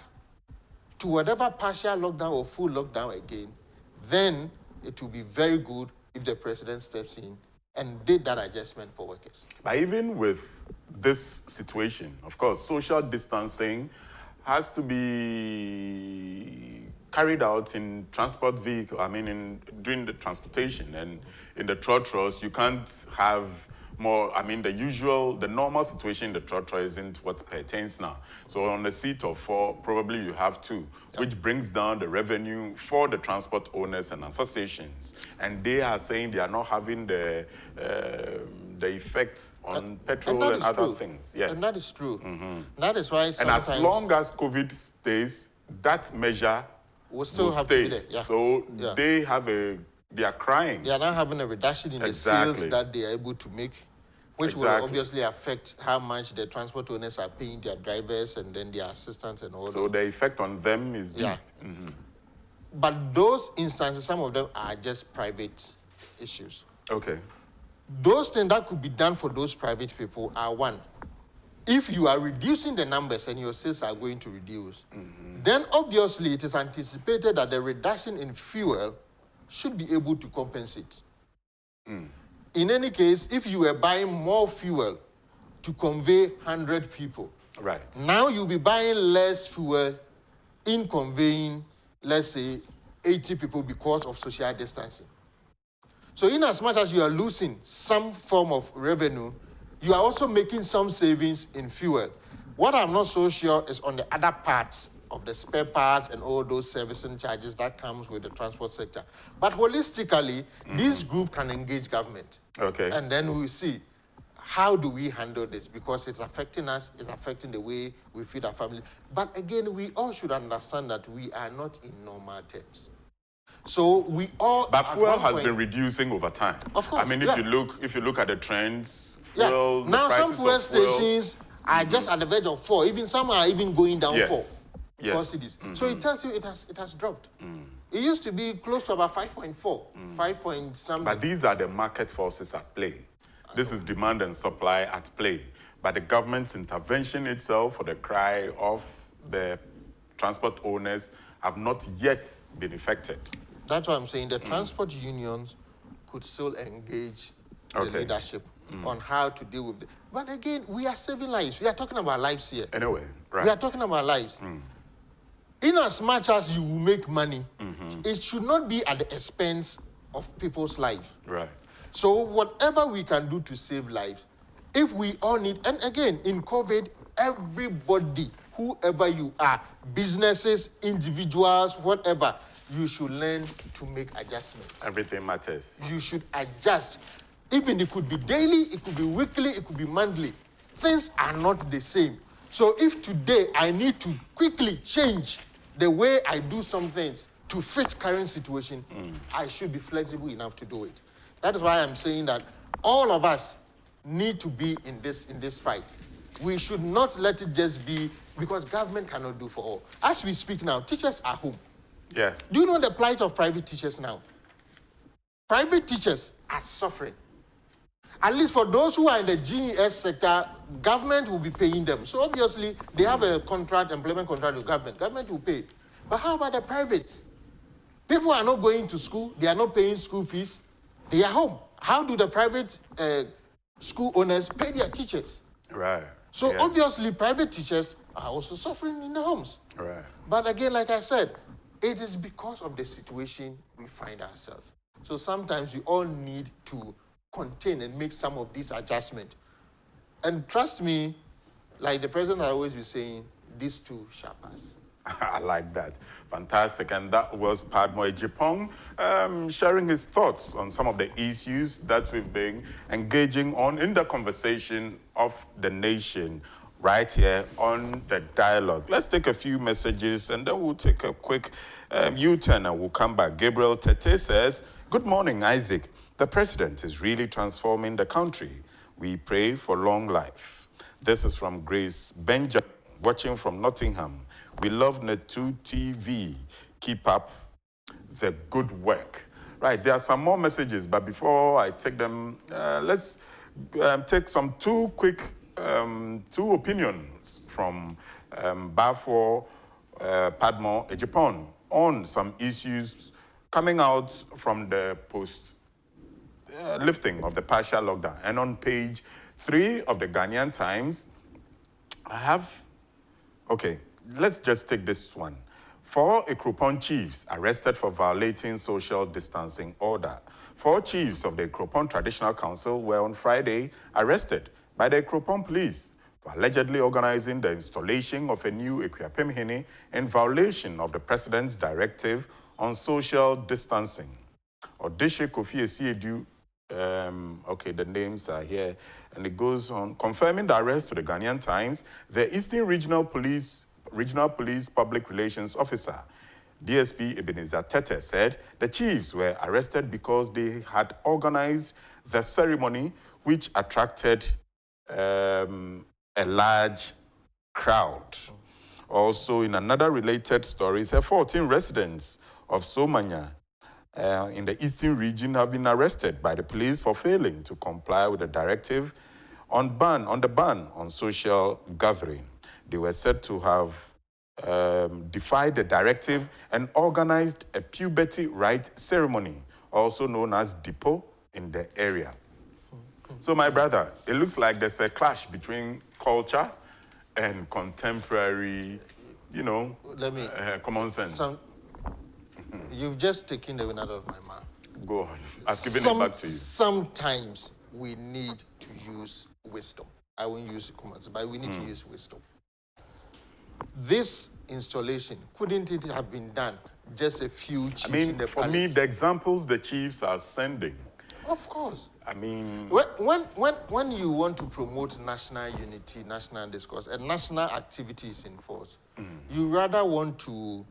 to whatever partial lockdown or full lockdown again, then it will be very good if the president steps in and did that adjustment for workers. But even with this situation, of course, social distancing has to be carried out in transport vehicle. I mean, during the transportation and in the trotros, you can't have more. I mean, the normal situation in the trotro isn't what pertains now. So on a seat of 4, probably you have 2, which brings down the revenue for the transport owners and associations. And they are saying they are not having the effect on petrol and other things. Yes. And that is true. That is why sometimes... And as long as COVID stays, that measure will still have stay. to be there. Yeah. So they are crying. They are now having a reduction in the sales that they are able to make, which will obviously affect how much the transport owners are paying their drivers and then their assistants and all that. So the effect on them is deep. Yeah. But those instances, some of them are just private issues. Okay. Those things that could be done for those private people are, one, if you are reducing the numbers and your sales are going to reduce, then obviously it is anticipated that the reduction in fuel should be able to compensate. In any case, if you were buying more fuel to convey 100 people, right, now you'll be buying less fuel in conveying, let's say, 80 people because of social distancing. So in as much as you are losing some form of revenue, you are also making some savings in fuel. What I'm not so sure is on the other parts of the spare parts and all those servicing charges that comes with the transport sector. But holistically, this group can engage government. Okay. And then we'll see, how do we handle this? Because it's affecting us, it's affecting the way we feed our family. But again, we all should understand that we are not in normal terms. So we all... But fuel has been reducing over time. Of course. I mean, if you look at the trends, fuel, now some fuel stations are just at the verge of 4. Even some are even going down 4. Cities. So it tells you it has dropped. It used to be close to about 5.4, 5 point something. But these are the market forces at play. This is demand and supply at play. But the government's intervention itself for the cry of the transport owners have not yet been effected. That's why I'm saying the transport unions could still engage the leadership on how to deal with it. But again, we are saving lives. We are talking about lives here. Anyway, right. We are talking about lives. In as much as you will make money, it should not be at the expense of people's lives. Right. So whatever we can do to save lives, if we all need, and again, in COVID, everybody, whoever you are, businesses, individuals, whatever, you should learn to make adjustments. Everything matters. You should adjust. Even it could be daily, it could be weekly, it could be monthly. Things are not the same. So if today I need to quickly change the way I do some things to fit current situation, I should be flexible enough to do it. That is why I'm saying that all of us need to be in this fight. We should not let it just be because government cannot do for all. As we speak now, teachers are home. Yeah. Do you know the plight of private teachers now? Private teachers are suffering. At least for those who are in the GES sector, government will be paying them. So obviously, they have a employment contract with government. Government will pay. But how about the privates? People are not going to school. They are not paying school fees. They are home. How do the private school owners pay their teachers? Right. So obviously, private teachers are also suffering in the homes. Right. But again, like I said, it is because of the situation we find ourselves. So sometimes we all need to contain and make some of these adjustments. And trust me, like the president I always be saying, these too shall pass. I like that. Fantastic. And that was Padmore Agyapong sharing his thoughts on some of the issues that we've been engaging on in the conversation of the nation right here on the dialogue. Let's take a few messages and then we'll take a quick U-turn and we'll come back. Gabriel Tete says, "Good morning, Isaac. The president is really transforming the country. We pray for long life." This is from Grace Benjamin, watching from Nottingham. "We love Netu TV. Keep up the good work." Right, there are some more messages, but before I take them, let's take some two opinions from Baffour, Padmore Agyapong on some issues coming out from the lifting of the partial lockdown. And on page 3 of the Ghanaian Times, I have, okay, let's just take this one. 4 Ekropon chiefs arrested for violating social distancing order. 4 chiefs of the Ekropon Traditional Council were on Friday arrested by the Ekropon police for allegedly organizing the installation of a new Agyapong hene in violation of the president's directive on social distancing. Odishe Kofi Esiedu, okay, the names are here, and it goes on. Confirming the arrest to the Ghanaian Times, the Eastern Regional Police Public Relations Officer, DSP Ebenezer Tete, said the chiefs were arrested because they had organized the ceremony, which attracted a large crowd. Also, in another related story, 14 residents of Somanya in the eastern region have been arrested by the police for failing to comply with the directive on the ban on social gathering. They were said to have defied the directive and organized a puberty rite ceremony, also known as Depot, in the area. So, my brother, it looks like there's a clash between culture and contemporary, common sense. You've just taken the wind out of my mouth. Go on. I've given it back to you. Sometimes we need to use wisdom. I won't use common sense, but we need to use wisdom. This installation, couldn't it have been done just a few chiefs in the for palace? me, the examples the chiefs are sending. Of course. When you want to promote national unity, national discourse, and national activities in force, you rather want to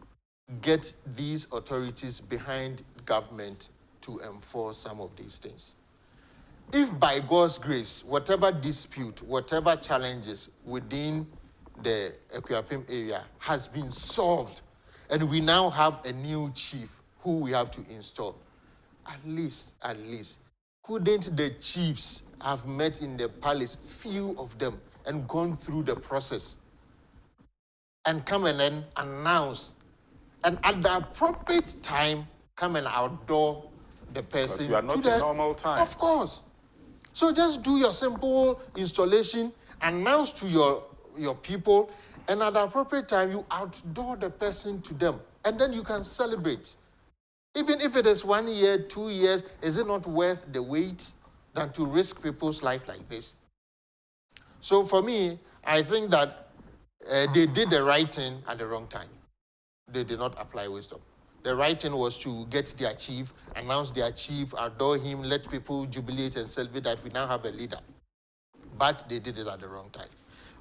get these authorities behind government to enforce some of these things. If by God's grace, whatever dispute, whatever challenges within the Agyapong area has been solved, and we now have a new chief who we have to install, at least, couldn't the chiefs have met in the palace, few of them, and gone through the process and come and then announce, and at the appropriate time, come and outdoor the person. Because you are not in normal time. Of course. So just do your simple installation, announce to your people, and at the appropriate time, you outdoor the person to them, and then you can celebrate. Even if it is 1 year, 2 years, is it not worth the wait than to risk people's life like this? So for me, I think that they did the right thing at the wrong time. They did not apply wisdom. The right thing was to get their chief, announce their chief, adore him, let people jubilate and celebrate that we now have a leader. But they did it at the wrong time.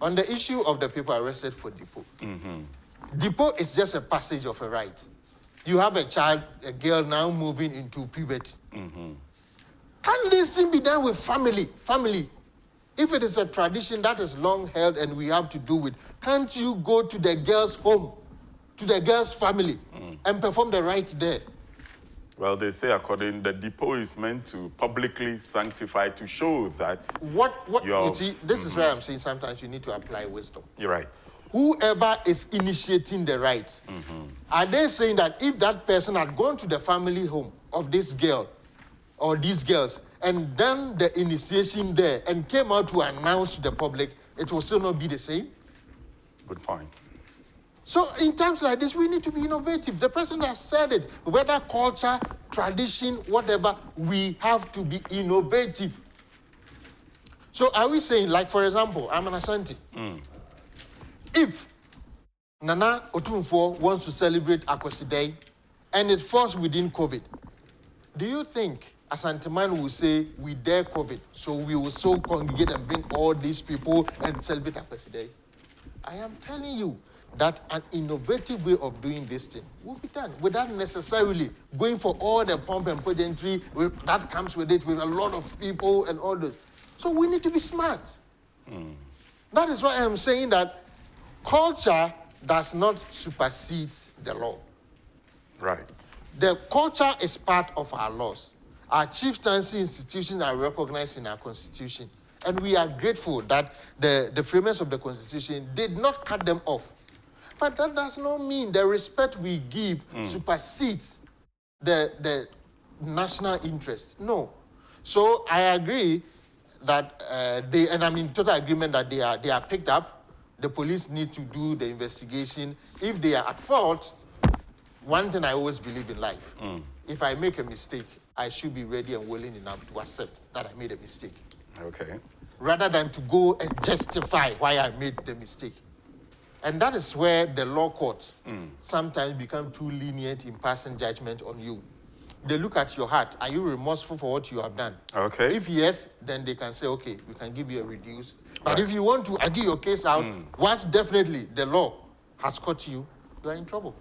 On the issue of the people arrested for Depot, Depot is just a passage of a rite. You have a child, a girl now moving into puberty. Can't this thing be done with family? If it is a tradition that is long held and we have to do with, can't you go to the girl's home, to the girl's family, and perform the rite there? Well, they say the Depot is meant to publicly sanctify, to show that you see, this is where I'm saying sometimes you need to apply wisdom. You're right. Whoever is initiating the rite, are they saying that if that person had gone to the family home of this girl or these girls and done the initiation there and came out to announce to the public, it will still not be the same? Good point. So in times like this, we need to be innovative. The person has said it, whether culture, tradition, whatever, we have to be innovative. So are we saying, like, for example, I'm an Ashanti. If Nana Otumfuo wants to celebrate Akwesi Day and it falls within COVID, do you think Asanteman will say, we dare COVID, so we will so congregate and bring all these people and celebrate Akwesi Day? I am telling you that an innovative way of doing this thing will be done without necessarily going for all the pomp and pageantry that comes with it, with a lot of people and all this. So we need to be smart. That is why I am saying that culture does not supersede the law. Right. The culture is part of our laws. Our chieftaincy institutions are recognized in our constitution. And we are grateful that the framers of the constitution did not cut them off. But that does not mean the respect we give supersedes the national interest. No. So I agree that and I'm in total agreement that they are picked up. The police need to do the investigation. If they are at fault, one thing I always believe in life, if I make a mistake, I should be ready and willing enough to accept that I made a mistake. Okay. Rather than to go and justify why I made the mistake. And that is where the law courts sometimes become too lenient in passing judgment on you. They look at your heart. Are you remorseful for what you have done? Okay. If yes, then they can say, okay, we can give you a reduce. But Right. if you want to argue your case out, once definitely the law has caught you, you are in trouble.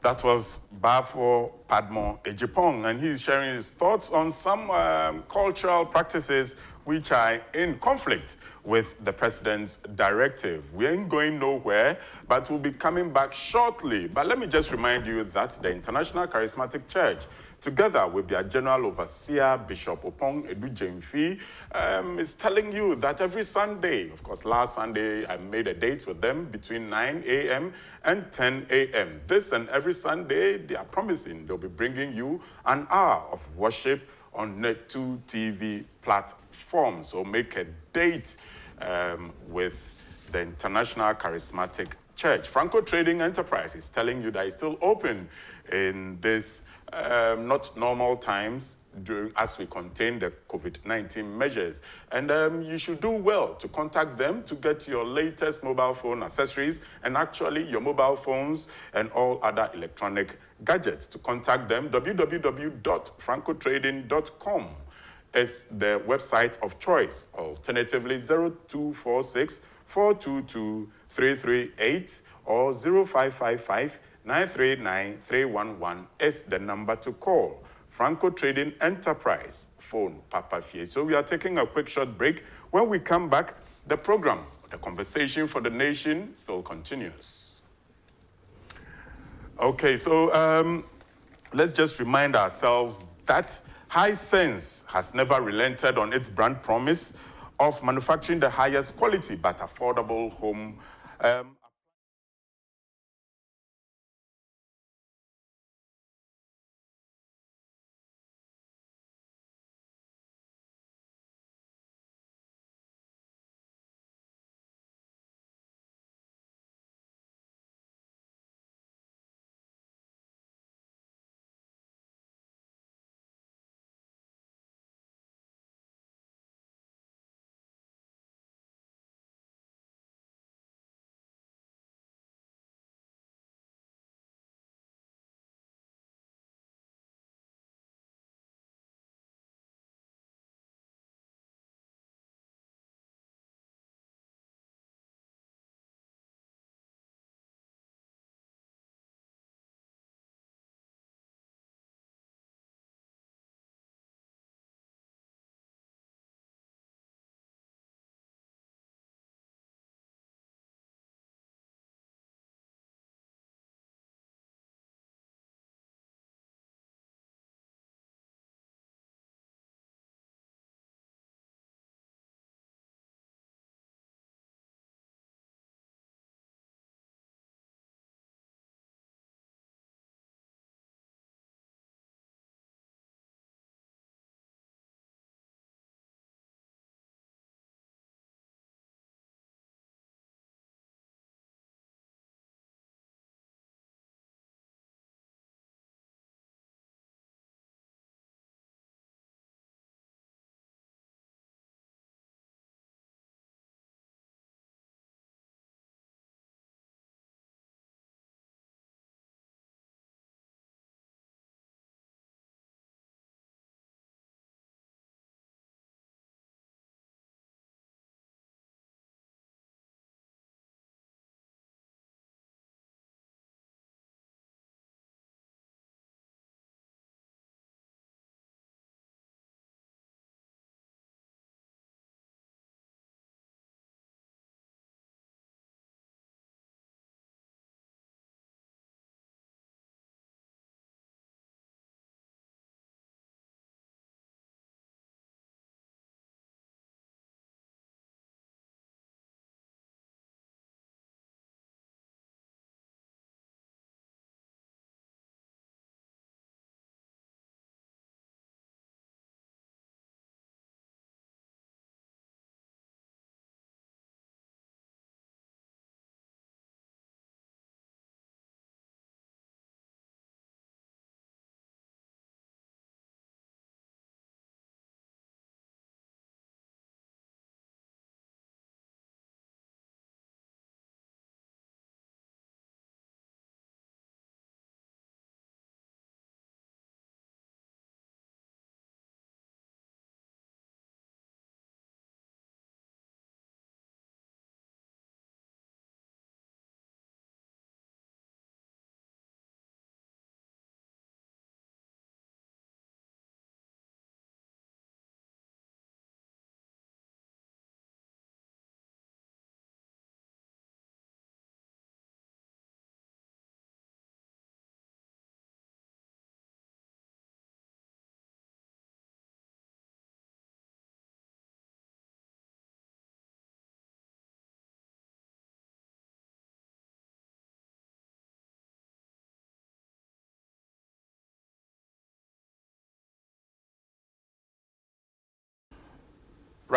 That was Baffour, Padmore, Agyapong, and he's sharing his thoughts on some cultural practices which are in conflict with the president's directive. We ain't going nowhere, but we'll be coming back shortly. But let me just remind you that the International Charismatic Church, together with their General Overseer, Bishop Opong Edu Jemfi, is telling you that every Sunday, of course, last Sunday, I made a date with them between 9 a.m. and 10 a.m. This and every Sunday, they are promising they'll be bringing you an hour of worship on Net2 TV platform. So make a date with the International Charismatic Church. Franco Trading Enterprise is telling you that it's still open in this not normal times as we contain the COVID-19 measures. And you should do well to contact them to get your latest mobile phone accessories and actually your mobile phones and all other electronic gadgets. To contact them, www.francotrading.com is the website of choice. Alternatively, 0246 422 338 or 0555 939-311 is the number to call. Franco Trading Enterprise, phone Papa Fie. So we are taking a quick short break. When we come back, the program, the conversation for the nation, still continues. Okay, so let's just remind ourselves that Hisense has never relented on its brand promise of manufacturing the highest quality but affordable home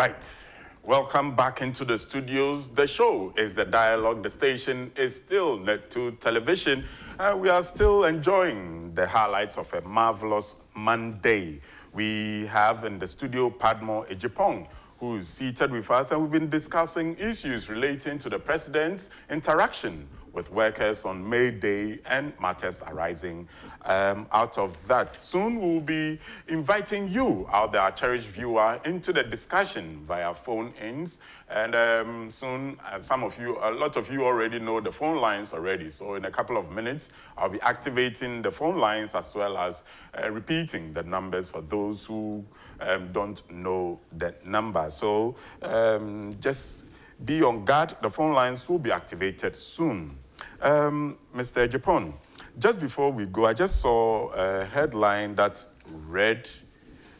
Right. Welcome back into the studios. The show is The Dialogue. The station is still Net2 Television. We are still enjoying the highlights of a marvelous Monday. We have in the studio Padmore Agyapong, who is seated with us, and we've been discussing issues relating to the president's interaction with workers on May Day and matters arising out of that. Soon we'll be inviting you out there, our cherished viewer, into the discussion via phone-ins. And soon, a lot of you already know the phone lines already. So in a couple of minutes, I'll be activating the phone lines as well as repeating the numbers for those who don't know the number. So just be on guard. The phone lines will be activated soon. Mr. Agyapong, just before we go, I just saw a headline that read,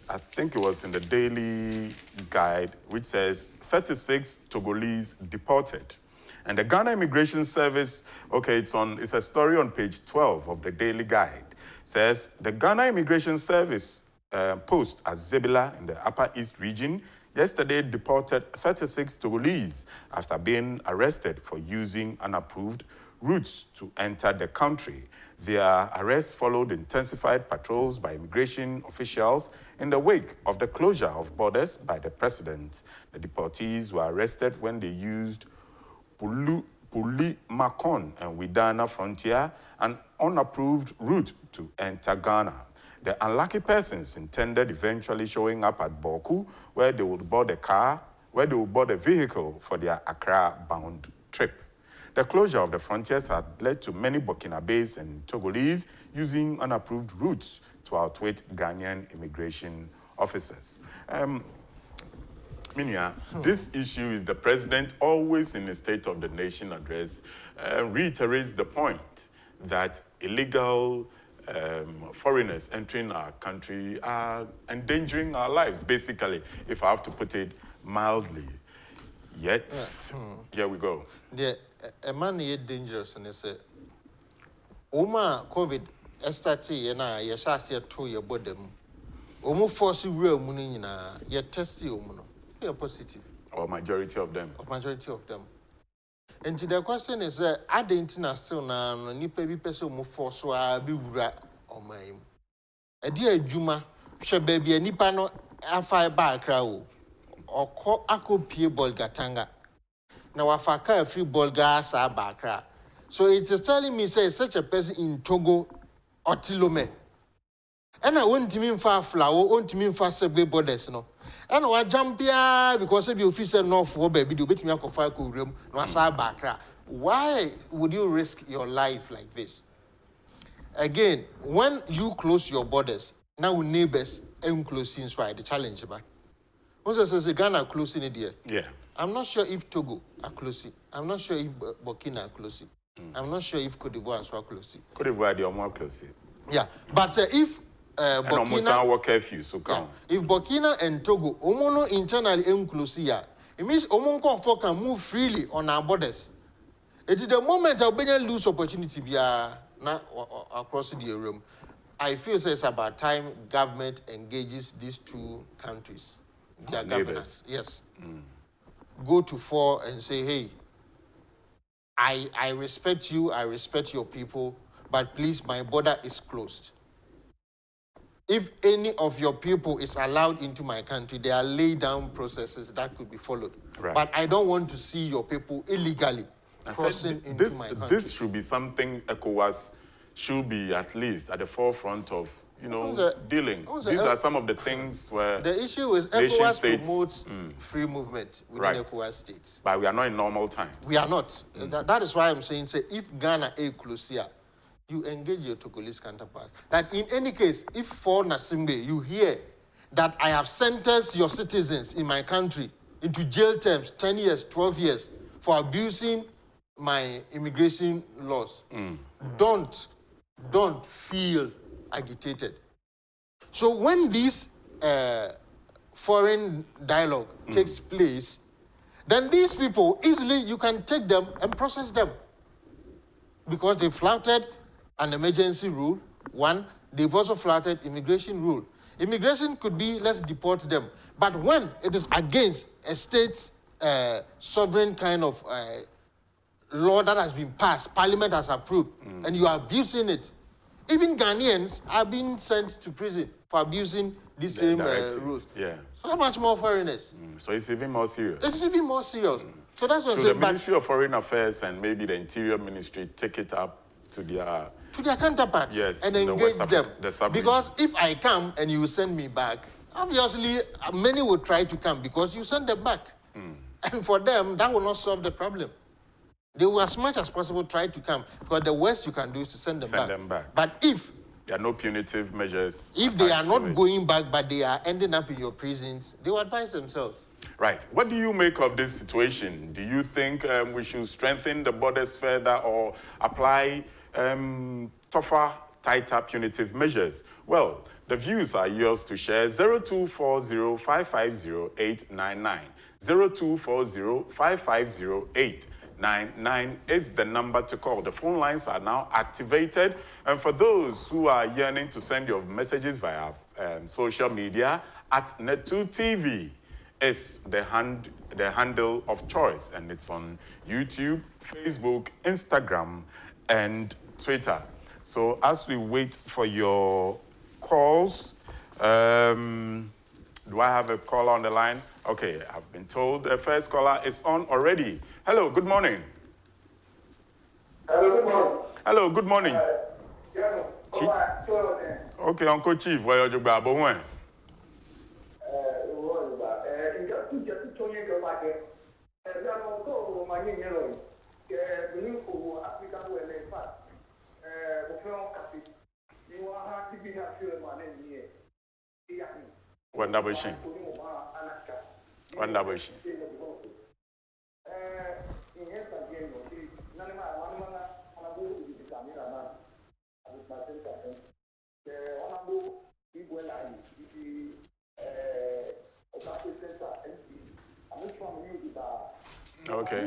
I think it was in the Daily Guide, which says 36 Togolese deported. And the Ghana Immigration Service, okay, it's a story on page 12 of the Daily Guide. Says the Ghana Immigration Service post at Zebila in the Upper East region yesterday deported 36 Togolese after being arrested for using unapproved routes to enter the country. Their arrest followed intensified patrols by immigration officials in the wake of the closure of borders by the president. The deportees were arrested when they used Puli Makon and Widana frontier, an unapproved route to enter Ghana. The unlucky persons intended eventually showing up at Boku, where they would board a vehicle for their Accra-bound trip. The closure of the frontiers had led to many Burkinabés and Togolese using unapproved routes to outwit Ghanaian immigration officers. Minia, this issue is the president always in his State of the Nation address reiterates the point that illegal foreigners entering our country are endangering our lives, basically, if I have to put it mildly. Yet, here we go. A man is dangerous, and it's Oma COVID started, and I shall to your body. Omo force real money, yet test you, you're positive. Or majority of them. And the question is, I didn't know still now, ni baby person mo force so I be wura on my. A dear Juma, she baby a nipano a fire back crowd or call ako pie bolgatanga. Now afaka free bolgas are back. So it is telling me, say, such a person in Togo or Tilome. And I want to mean far flower, want to mean far subway borders, no. And I jump here because if you official north for baby, you bet me a fire room, no back. Why would you risk your life like this? Again, when you close your borders, now neighbors and closing, right? The challenge, but once says Ghana closing it here. Yeah. I'm not sure if Togo are closing. I'm not sure if Burkina are closing. I'm not sure if Cote d'Ivoire are closing. Cote d'Ivoire, they are more closing. Yeah, but if Burkina, so yeah, if Burkina and Togo, Omono internally inclusive, it means Omonko can move freely on our borders. It is the moment I'll be lose opportunity via across the room. I feel it's about time government engages these two countries, their governance. Yes. Go to fore and say, hey, I respect you, I respect your people, but please, my border is closed. If any of your people is allowed into my country, there are laid down processes that could be followed. Right. But I don't want to see your people illegally crossing into my country. This should be something ECOWAS should be at least at the forefront of, dealing. These are some of the things where the issue is ECOWAS promotes free movement within ECOWAS states. But we are not in normal times. We are not. That is why I'm saying, say, if Ghana is closer, you engage your Togolese counterparts. That in any case, if for Nasimbe, you hear that I have sentenced your citizens in my country into jail terms, 10 years, 12 years, for abusing my immigration laws, don't feel agitated. So when this foreign dialogue takes place, then these people, easily you can take them and process them. Because they flouted an emergency rule, one, they've also flouted immigration rule. Immigration could be, let's deport them. But when it is against a state's sovereign kind of law that has been passed, Parliament has approved, and you are abusing it, even Ghanaians are being sent to prison for abusing these same rules. Yeah. So much more foreigners. So it's even more serious. It's even more serious. So that's what I'm So saying. the Ministry of Foreign Affairs and maybe the Interior Ministry take it up to their counterparts, yes, and the engage them. Because if I come and you send me back, obviously many will try to come because you send them back. And for them, that will not solve the problem. They will, as much as possible, try to come because the worst you can do is to send them back. But if there are no punitive measures, if they are not going back, but they are ending up in your prisons, they will advise themselves. Right. What do you make of this situation? Do you think we should strengthen the borders further or apply tougher, tighter punitive measures? Well, the views are yours to share. 0240-550-899. 0240-550-899 is the number to call. The phone lines are now activated. And for those who are yearning to send your messages via social media, at Net2TV is the handle of choice. And it's on YouTube, Facebook, Instagram, and Twitter. So as we wait for your calls, do I have a caller on the line? Okay, I've been told the first caller is on already. Hello, good morning. Hello, good morning. Hello, good morning. Okay, Uncle Chief, where are you going? Wonderful. Wonderful. Okay.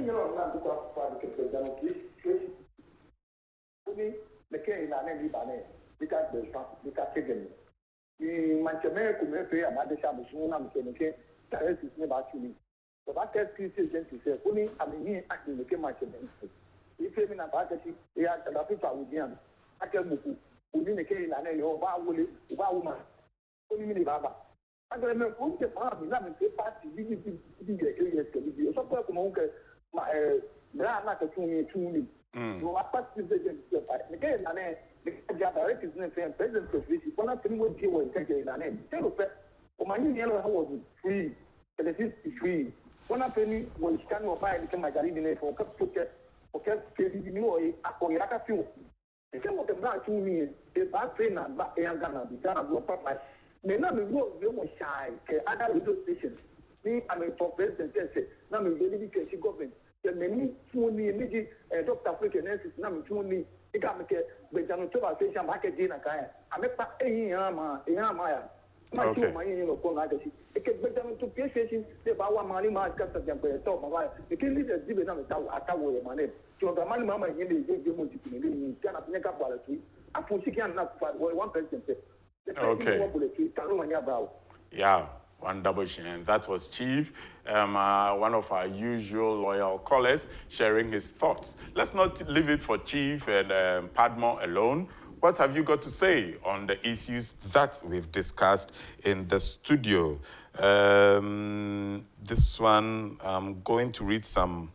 Yeah, wonderful. And that was Chief, one of our usual loyal callers, sharing his thoughts. Let's not leave it for Chief and Padmore alone. What have you got to say on the issues that we've discussed in the studio? This one, I'm going to read some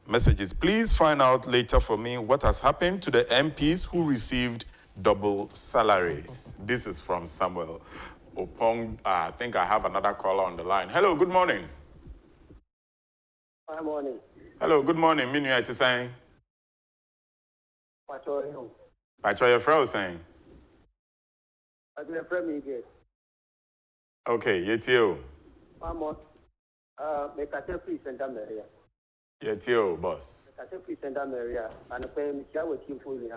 messages. Please find out later for me what has happened to the MPs who received double salaries. This is from Samuel Opong. I think I have another caller on the line. Hello, good morning. Good morning. Hello, good morning. Minu, it is saying. Pacho, your friend saying. Okay, yet you. Make a free center area. Yet you, boss. Make a free center area, and a pay me share with you fully.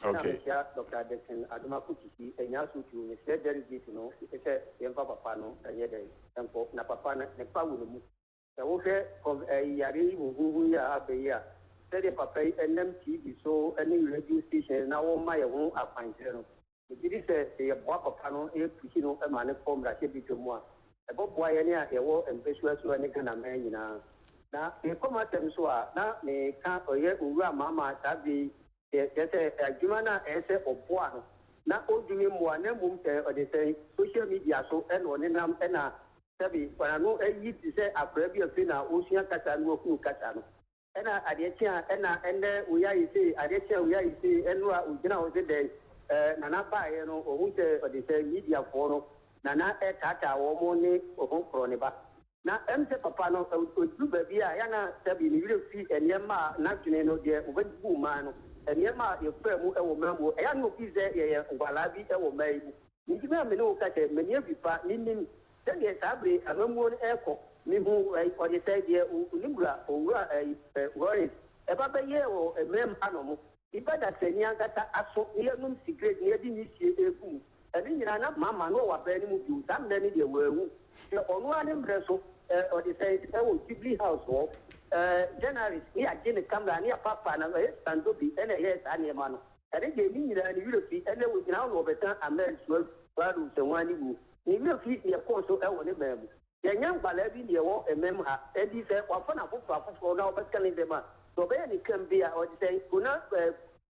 Okay. Dr. Addison, Adamakuchi, and Yasu, Mr. Delegate, you know, it's a Papa, and yet, and for Napapana, and Pawu. The worker of a Yari, who we are a year. Said a papa and them TV, so any radio station, now my own up my channel. It is a walk of panel, a Pushino, a man form that should be to more. A bob boy, any a war and visual to any kind of man, now, a common term so now may can't or yet Mama Tabi, there's a Jumana answer of one. Now, old Jimmy Moore, or they say social media so and on in Amena. Sabi, but I know a year to say a previous dinner, Ocean Catano, Catano. And I did and then we are say, I did we are say, and we know the day, Nana Pai, or who say, or they say media for Nana Tata or Moni or Home Croniba. Now, M. Papano, do baby, Ayana, Sabi, you will see, and Yama, National, dear, when woman, and Yama, your friend, who member, and no piece there, while I be our maid. You remember, no, that many of you, meaning. Then yes, I be a member echo, me who or the say, dear Umbra or Warren, about a year or a mem animal. If I that say, Yangata, I saw near no secret near the issue, and then you are not mamma, no, what very move you, some many they were on one impressor or the say, oh, Ghibli household. Journalist, near Jenny Camera, near Papa, and I stand to be any yes, and a man. And then they mean that you will see, and then we can now overturn a man's work, rather than one you. Ni mi fi ye course so e wo ne mem ye nyam bala bi ne wo emem ha e di se wa fana afofo na obekale dem a so be ni kan bi a o di se kuna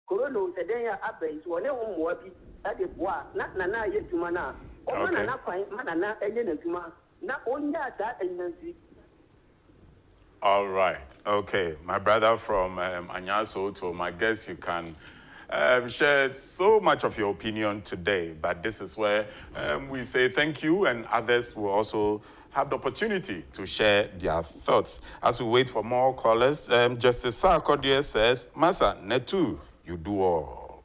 corona se den ya abai so ne wo mo bi e de boa na ye tuma na o mana na kwan mana na enye na tuma na onya ta enyansi. All right. Okay. My brother from Anyaso told I guess you can share so much of your opinion today, but this is where we say thank you, and others will also have the opportunity to share their thoughts. As we wait for more callers, Justice Sarkodie says, Masa, Netu, you do all.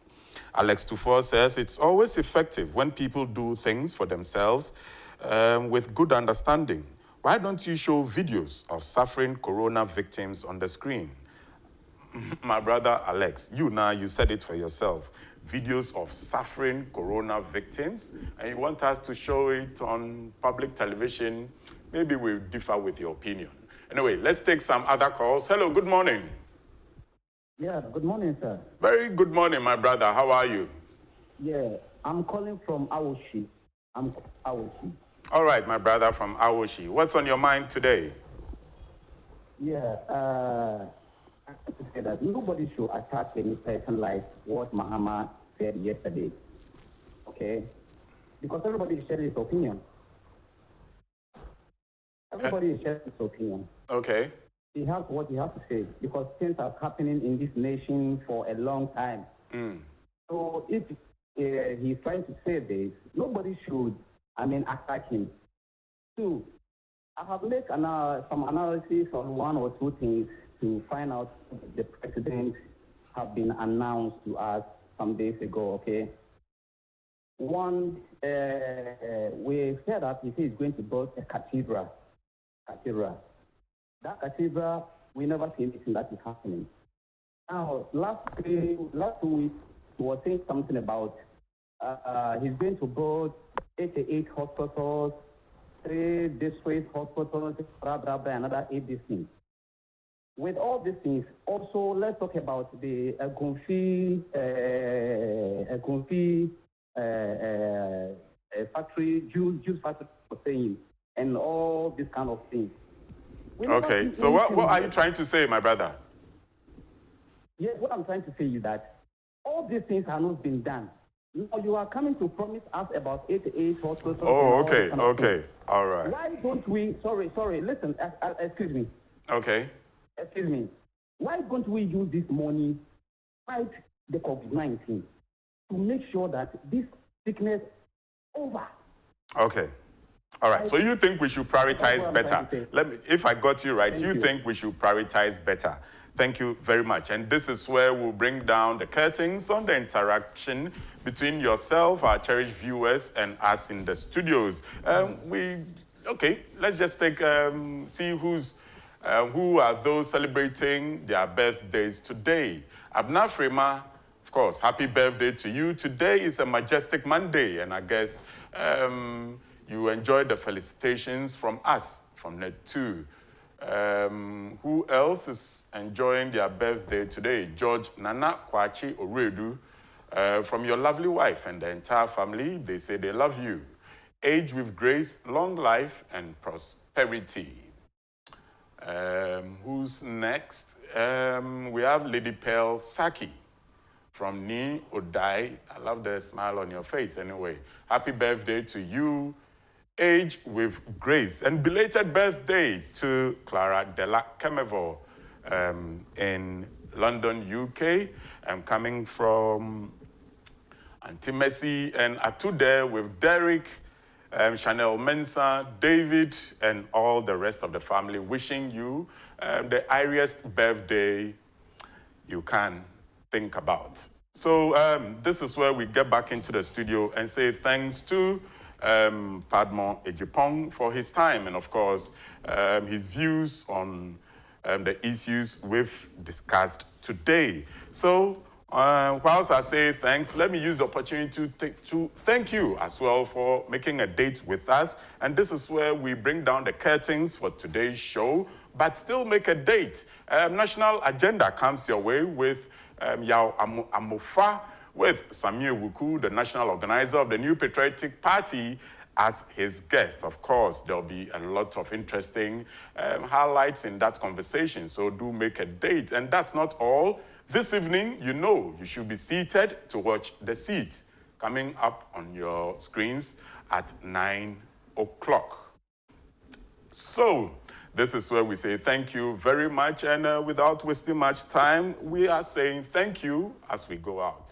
Alex Tufor says, it's always effective when people do things for themselves with good understanding. Why don't you show videos of suffering corona victims on the screen? My brother Alex, you said it for yourself. Videos of suffering corona victims, and you want us to show it on public television. Maybe we'll differ with your opinion. Anyway, let's take some other calls. Hello, good morning. Yeah, good morning, sir. Very good morning, my brother. How are you? Yeah, I'm calling from Awoshi. All right, my brother from Awoshi. What's on your mind today? Yeah, I have to say that nobody should attack any person like what Mahama said yesterday. Okay? Because everybody is sharing his opinion. Everybody is sharing his opinion. Okay. He has what he has to say because things are happening in this nation for a long time. So if he's trying to say this, nobody should, attack him. Two, I have made some analysis on one or two things to find out the president have been announced to us some days ago, okay? One, we said that he is going to build a cathedral. That cathedral, we never see anything that is happening. Now, last 2 weeks, he was saying something about he's going to build 88 hospitals, 3 district hospitals, another 8 districts. With all these things, also let's talk about the Gunfi factory, juice factory for saying, and all these kind of things. Okay, so what are you trying to say, my brother? Yes, what I'm trying to say is that all these things have not been done. Now you are coming to promise us about 88 hospitals. Oh, okay, all right. Why don't we, sorry, listen, excuse me. Okay. Excuse me. Why don't we use this money to fight the COVID-19 to make sure that this sickness over? Okay. All right. So you think we should prioritize better? If I got you right, you think we should prioritize better. Thank you very much. And this is where we'll bring down the curtains on the interaction between yourself, our cherished viewers, and us in the studios. Let's just see who are those celebrating their birthdays today. Abna Frema, of course, happy birthday to you. Today is a majestic Monday, and I guess you enjoyed the felicitations from us, from Net2. Who else is enjoying their birthday today? George Nana Kwachi Oredu. From your lovely wife and the entire family, they say they love you. Age with grace, long life, and prosperity. Who's next? We have Lady Pearl Saki from Ni Odai. I love the smile on your face anyway. Happy birthday to you. Age with grace. And belated birthday to Clara Della Kemevo in London, UK. I'm coming from Auntie Messi and Atude with Derek, Chanel Mensah, David, and all the rest of the family, wishing you the iriest birthday you can think about. So this is where we get back into the studio and say thanks to Padmore Agyapong for his time and, of course, his views on the issues we've discussed today. So whilst I say thanks, let me use the opportunity to thank you as well for making a date with us. And this is where we bring down the curtains for today's show, but still make a date. National Agenda comes your way with Yao Amofa, with Samir Wuku, the national organizer of the New Patriotic Party, as his guest. Of course, there'll be a lot of interesting highlights in that conversation, so do make a date. And that's not all. This evening, you know, you should be seated to watch The Seat, coming up on your screens at 9 o'clock. So, this is where we say thank you very much, and without wasting much time, we are saying thank you as we go out.